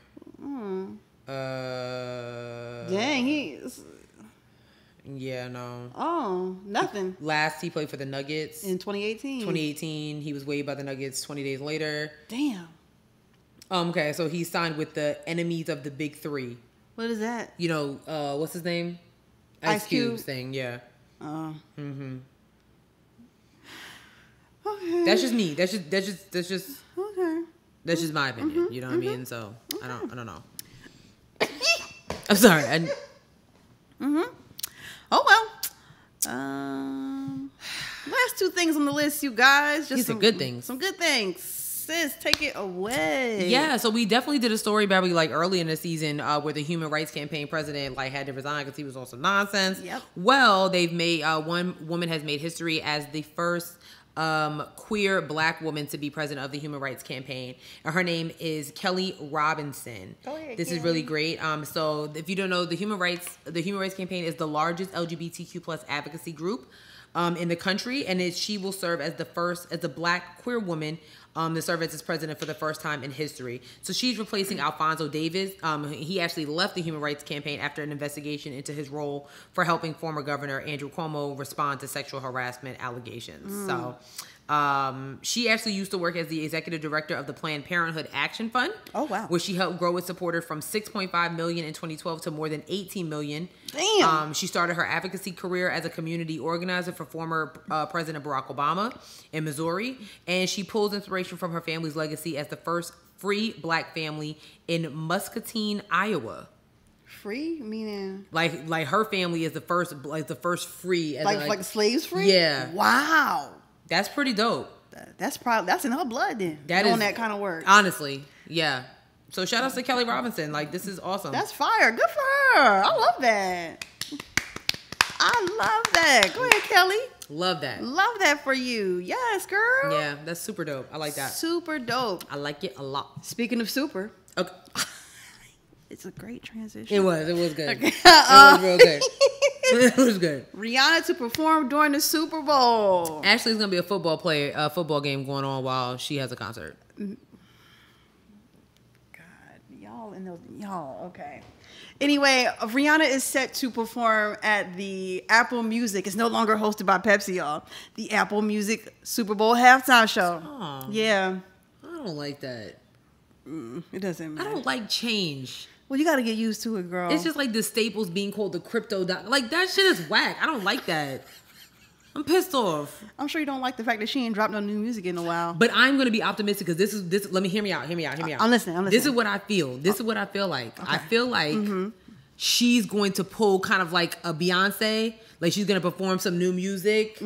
Dang, he's. Yeah, no. Oh, nothing. Last he played for the Nuggets in 2018. 2018, he was waived by the Nuggets 20 days later. Damn. Okay, so he signed with the Enemies of the Big Three. What is that? You know, what's his name? Ice Cube's thing, yeah. Oh. Okay. That's just me. That's just okay. That's just my opinion. You know what I mean? So I don't know. I'm sorry. Oh well. Last two things on the list, you guys. These are good things. Some good things. Sis, take it away. Yeah, so we definitely did a story about early in the season where the Human Rights Campaign president had to resign because he was on some nonsense. Yep. Well, they've made one woman has made history as the first queer black woman to be president of the Human Rights Campaign, and her name is Kelly Robinson. This is really great. So if you don't know, the Human Rights Campaign is the largest LGBTQ+ advocacy group in the country, and she will serve as the black queer woman to serve as its president for the first time in history. So she's replacing Alphonso Davis. He actually left the Human Rights Campaign after an investigation into his role for helping former Governor Andrew Cuomo respond to sexual harassment allegations. So she actually used to work as the executive director of the Planned Parenthood Action Fund. Oh, wow. Where she helped grow its supporters from 6.5 million in 2012 to more than 18 million. Damn. She started her advocacy career as a community organizer for former President Barack Obama in Missouri, and she pulls inspiration from her family's legacy as the first free black family in Muscatine, Iowa. Free meaning like her family is the first free, as like slaves free. Yeah. Wow. That's pretty dope. That's in her blood then. That kind of work. Honestly, yeah. So shout out to Kelly Robinson. Like, this is awesome. That's fire. Good for her. I love that. Go ahead, Kelly. Love that. Love that for you. Yes, girl. Yeah, that's super dope. I like that. Super dope. I like it a lot. Speaking of super. Okay. It's a great transition. It was good. Okay. It was real good. It was good. Rihanna to perform during the Super Bowl. Ashley's gonna be a football game going on while she has a concert. God, y'all, okay. Anyway, Rihanna is set to perform at the Apple Music. It's no longer hosted by Pepsi, y'all. The Apple Music Super Bowl halftime show. Oh, yeah. I don't like that. It doesn't matter. I don't like change. Well, you got to get used to it, girl. It's just like the Staples being called the crypto. Like, that shit is whack. I don't like that. I'm pissed off. I'm sure you don't like the fact that she ain't dropped no new music in a while. But I'm going to be optimistic because this. Let me hear me out. I'm listening. This is what I feel. This is what I feel like. Okay. I feel like she's going to pull kind of like a Beyonce. Like, she's going to perform some new music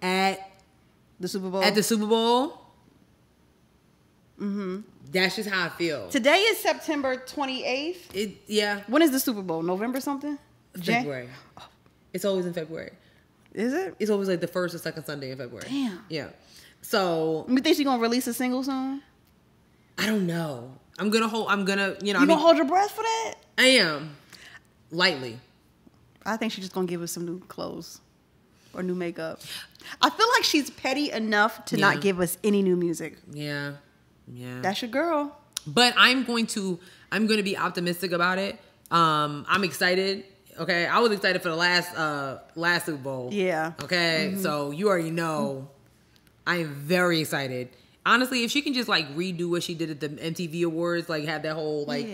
at the Super Bowl. That's just how I feel. Today is September 28th. Yeah. When is the Super Bowl? November something? February. It's always in February. Is it? It's always like the first or second Sunday in February. Damn. Yeah. So. You think she's gonna release a single soon? I don't know. I'm gonna, You gonna hold your breath for that? I am. Lightly. I think she's just gonna give us some new clothes or new makeup. I feel like she's petty enough to not give us any new music. Yeah. Yeah. That's your girl. But I'm going to be optimistic about it. I'm excited. Okay. I was excited for the last Super Bowl. Yeah. Okay. So you already know I am very excited. Honestly, if she can just like redo what she did at the MTV Awards, like have that whole like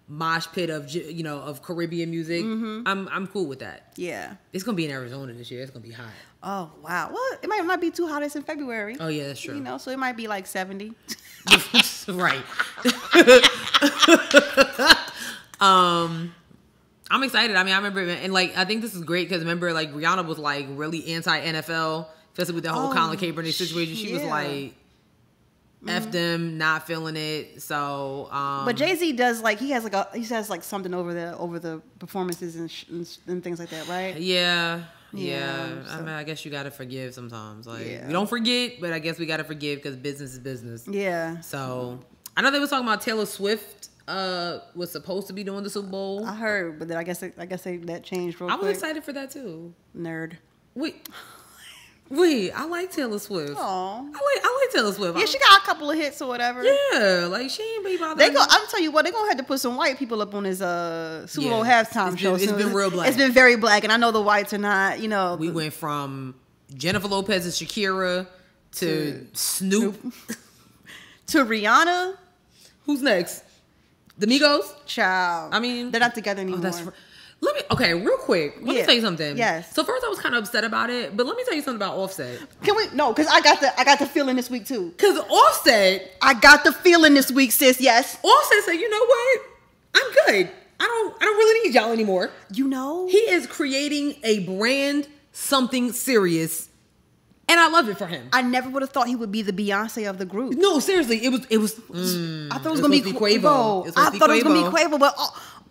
mosh pit of Caribbean music, I'm cool with that. Yeah. It's gonna be in Arizona this year. It's gonna be hot. Oh wow. Well, it might not be too hot. It's in February. Oh yeah, that's true. So it might be like 70. Right. I'm excited. I mean, I remember, and like, I think this is great because remember, like, Rihanna was like really anti-NFL, especially with the whole Colin Kaepernick situation. She was like, F them, not feeling it. So, but Jay-Z does like he has like something over the performances and things like that, right? Yeah. So. I mean, I guess you gotta forgive sometimes. Like, we don't forget, but I guess we gotta forgive because business is business. Yeah. So, I know they were talking about Taylor Swift was supposed to be doing the Super Bowl. I heard, but then I guess that changed real quick. I was excited for that too. Nerd. Wait, I like Taylor Swift. Oh, I like Taylor Swift. Yeah, she got a couple of hits or whatever. Yeah, like she ain't be bothered. I'm tell you what, they're gonna have to put some white people up on his Super Bowl halftime show. It's been real black. It's been very black, and I know the whites are not. We went from Jennifer Lopez and Shakira to Snoop to Rihanna. Who's next? The Migos? Child. I mean, they're not together anymore. Real quick. Let me tell you something. Yes. So first I was kind of upset about it, but let me tell you something about Offset. Because I got the feeling this week too. Because Offset, I got the feeling this week, sis. Yes. Offset said, you know what? I'm good. I don't really need y'all anymore. He is creating a brand, something serious. And I love it for him. I never would have thought he would be the Beyonce of the group. No, seriously, it was. I thought it was gonna be Quavo. I thought it was gonna be Quavo, but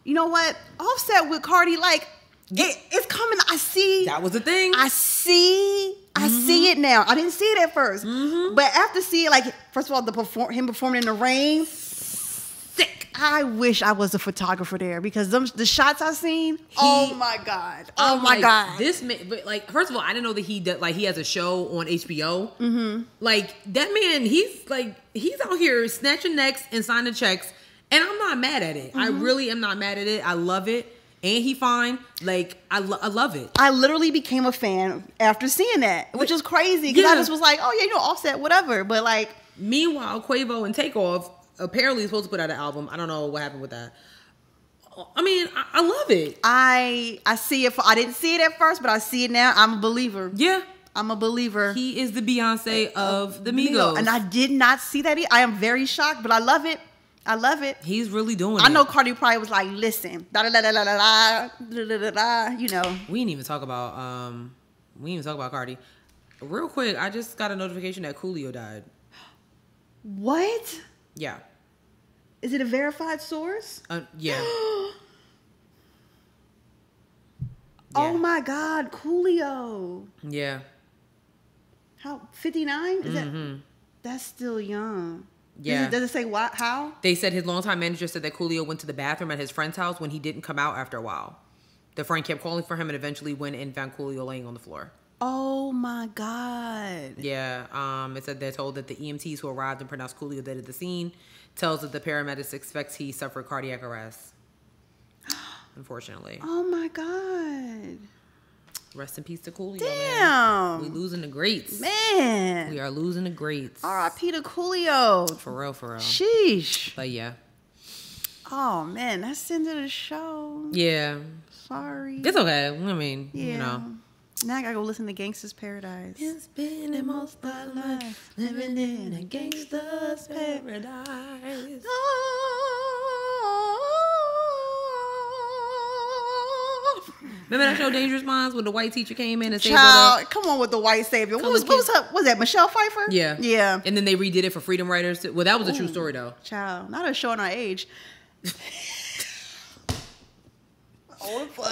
you know what? Offset with Cardi, like it's coming. I see. That was the thing. I see I see it now. I didn't see it at first, but after seeing, like, first of all, him performing in the rain, sick. I wish I was a photographer there because the shots I seen. Oh my god! Oh my god! This man, but like, first of all, I didn't know that he has a show on HBO. Like that man, he's out here snatching necks and signing checks, and I'm not mad at it. I really am not mad at it. I love it. And he fine. Like, I love it. I literally became a fan after seeing that, which is crazy. Because I just was like, oh, yeah, Offset, whatever. But, like... Meanwhile, Quavo and Takeoff apparently is supposed to put out an album. I don't know what happened with that. I mean, I love it. I see it. I didn't see it at first, but I see it now. I'm a believer. Yeah. I'm a believer. He is the Beyonce of the Migos. And I did not see that. I am very shocked, but I love it. I love it. He's really doing it. I know Cardi probably was like, listen, da da da da da da da da da, you know. We didn't even talk about Cardi. Real quick, I just got a notification that Coolio died. What? Yeah. Is it a verified source? Yeah. Oh my God, Coolio. Yeah. How 59? Is that's still young. Yeah. Does it say what? How? They said his longtime manager said that Coolio went to the bathroom at his friend's house when he didn't come out after a while. The friend kept calling for him and eventually went and found Coolio laying on the floor. Oh my God. Yeah. It said they're told that the EMTs who arrived and pronounced Coolio dead at the scene tells that the paramedics expects he suffered cardiac arrest. Unfortunately. Oh my God. Rest in peace to Coolio. Damn. Man. We losing the greats. Man. We are losing the greats. R.I.P. to Coolio. For real, for real. Sheesh. But yeah. Oh man, that's the end of the show. Yeah. Sorry. It's okay. I mean, you know. Now I gotta go listen to Gangsta's Paradise. It's been in most of our life living in a gangsta's paradise. Remember that show Dangerous Minds when the white teacher came in and saved her? Come on with the white savior. What was that, Michelle Pfeiffer? Yeah. Yeah. And then they redid it for Freedom Writers. Well, that was a true story though. Child, not a showing our age.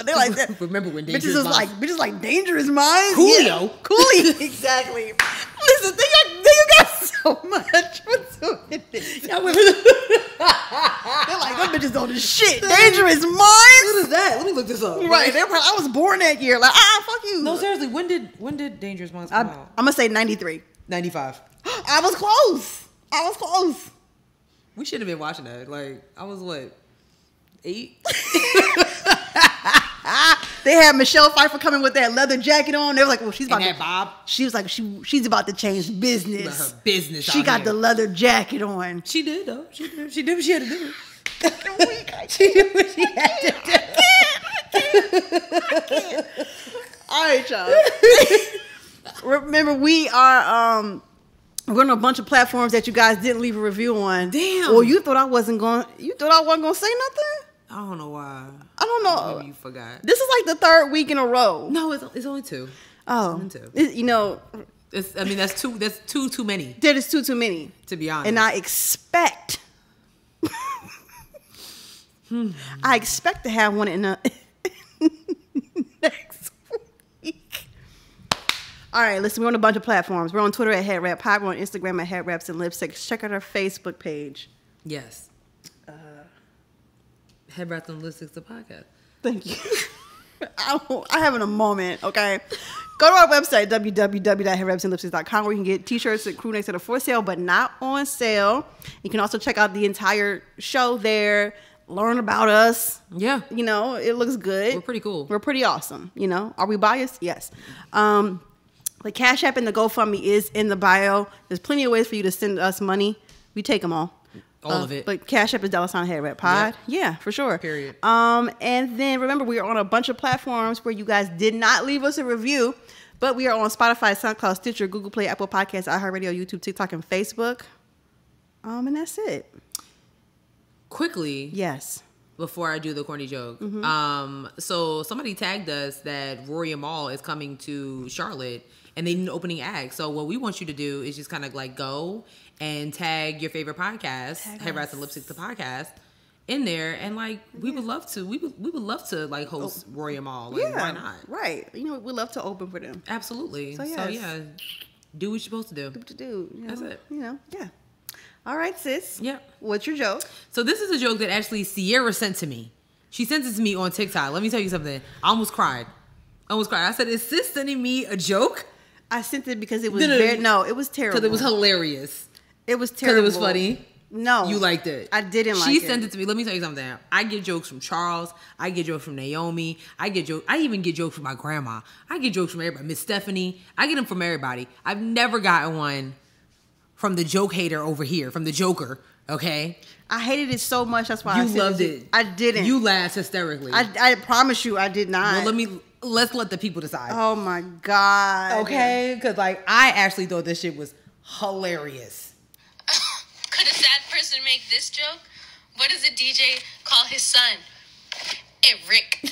They're like that. Remember when Dangerous Minds? Bitches like Dangerous Minds? Coolio. Yeah. Coolio. Exactly. Listen, you got so much. What's so in this? They're like, them bitches on the shit. Dangerous Minds? What is that? Let me look this up. Right. I was born that year. Like, fuck you. No, seriously, when did Dangerous Minds come out? I'm gonna say 93. 95. I was close. We should have been watching that. Like, I was what? 8? They had Michelle Pfeiffer coming with that leather jacket on. They were like, "Well, she's about and that bob." She was like, "She's about to change business. Her business. She got the leather jacket on. She did though. She did what she had to do. She did what she had to do. I can't. All right, y'all. Remember, we are we're on a bunch of platforms that you guys didn't leave a review on. Damn. Or you thought I wasn't going to say nothing? I don't know why. I don't know. Maybe you forgot. This is like the 3rd week in a row. No, it's only 2. Oh, it's only 2. You know, that's two. That's too many. That is too many. To be honest. And I expect. I expect to have one in the next week. All right, listen, we're on a bunch of platforms. We're on Twitter at headwrappod. We're on Instagram at headwraps and lipsticks. Check out our Facebook page. Yes. Headwraps and Lipsticks, the podcast. Thank you. I having a moment, okay? Go to our website, www.headwrapsandlipsticks.com, where you can get t-shirts and crew necks that are for sale, but not on sale. You can also check out the entire show there, learn about us. Yeah. You know, it looks good. We're pretty cool. We're pretty awesome, you know? Are we biased? Yes. The Cash App and the GoFundMe is in the bio. There's plenty of ways for you to send us money. We take them all. All of it. But Cash App is $headwrappod. Yep. Yeah, for sure. Period. And then remember, we are on a bunch of platforms where you guys did not leave us a review, but we are on Spotify, SoundCloud, Stitcher, Google Play, Apple Podcasts, iHeartRadio, YouTube, TikTok, and Facebook. And that's it. Quickly. Yes. Before I do the corny joke. So somebody tagged us that Rory Amal is coming to Charlotte and they need an opening act. So what we want you to do is just kind of like go and tag your favorite podcast, Headwraps and Lipsticks, the podcast, in there, and like we would love to. We would love to like host Royal Mall. Like, why not? Right. You know, we love to open for them. Absolutely. So, yes. yeah, do what you're supposed to do. Do what you do. You know? That's it. You know. Yeah. All right, sis. Yeah. What's your joke? So this is a joke that actually Sierra sent to me. She sent it to me on TikTok. Let me tell you something. I almost cried. I said, "Is sis sending me a joke?" I sent it because it was it was terrible. Because it was hilarious. It was terrible. Because it was funny. No. You liked it. I didn't like it. She sent it to me. Let me tell you something. I get jokes from Charles. I get jokes from Naomi. I even get jokes from my grandma. I get jokes from everybody. Miss Stephanie. I get them from everybody. I've never gotten one from the joke hater over here, from the Joker, okay? I hated it so much. That's why I said loved it. I didn't. You laughed hysterically. I promise you I did not. Well, let's let the people decide. Oh, my God. Okay? Because, like, I actually thought this shit was hilarious. Could a sad person make this joke? What does a DJ call his son? Hey, Rick.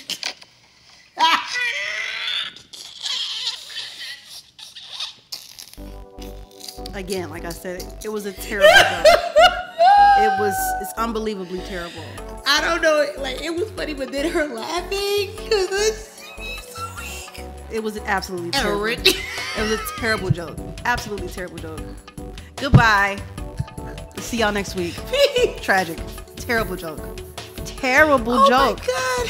Again, like I said, it was a terrible joke. It's unbelievably terrible. I don't know. Like, it was funny, but then her laughing. It was absolutely terrible. It was a terrible joke. Absolutely terrible joke. Goodbye. See y'all next week. Tragic. Terrible joke. Terrible joke. Oh my God.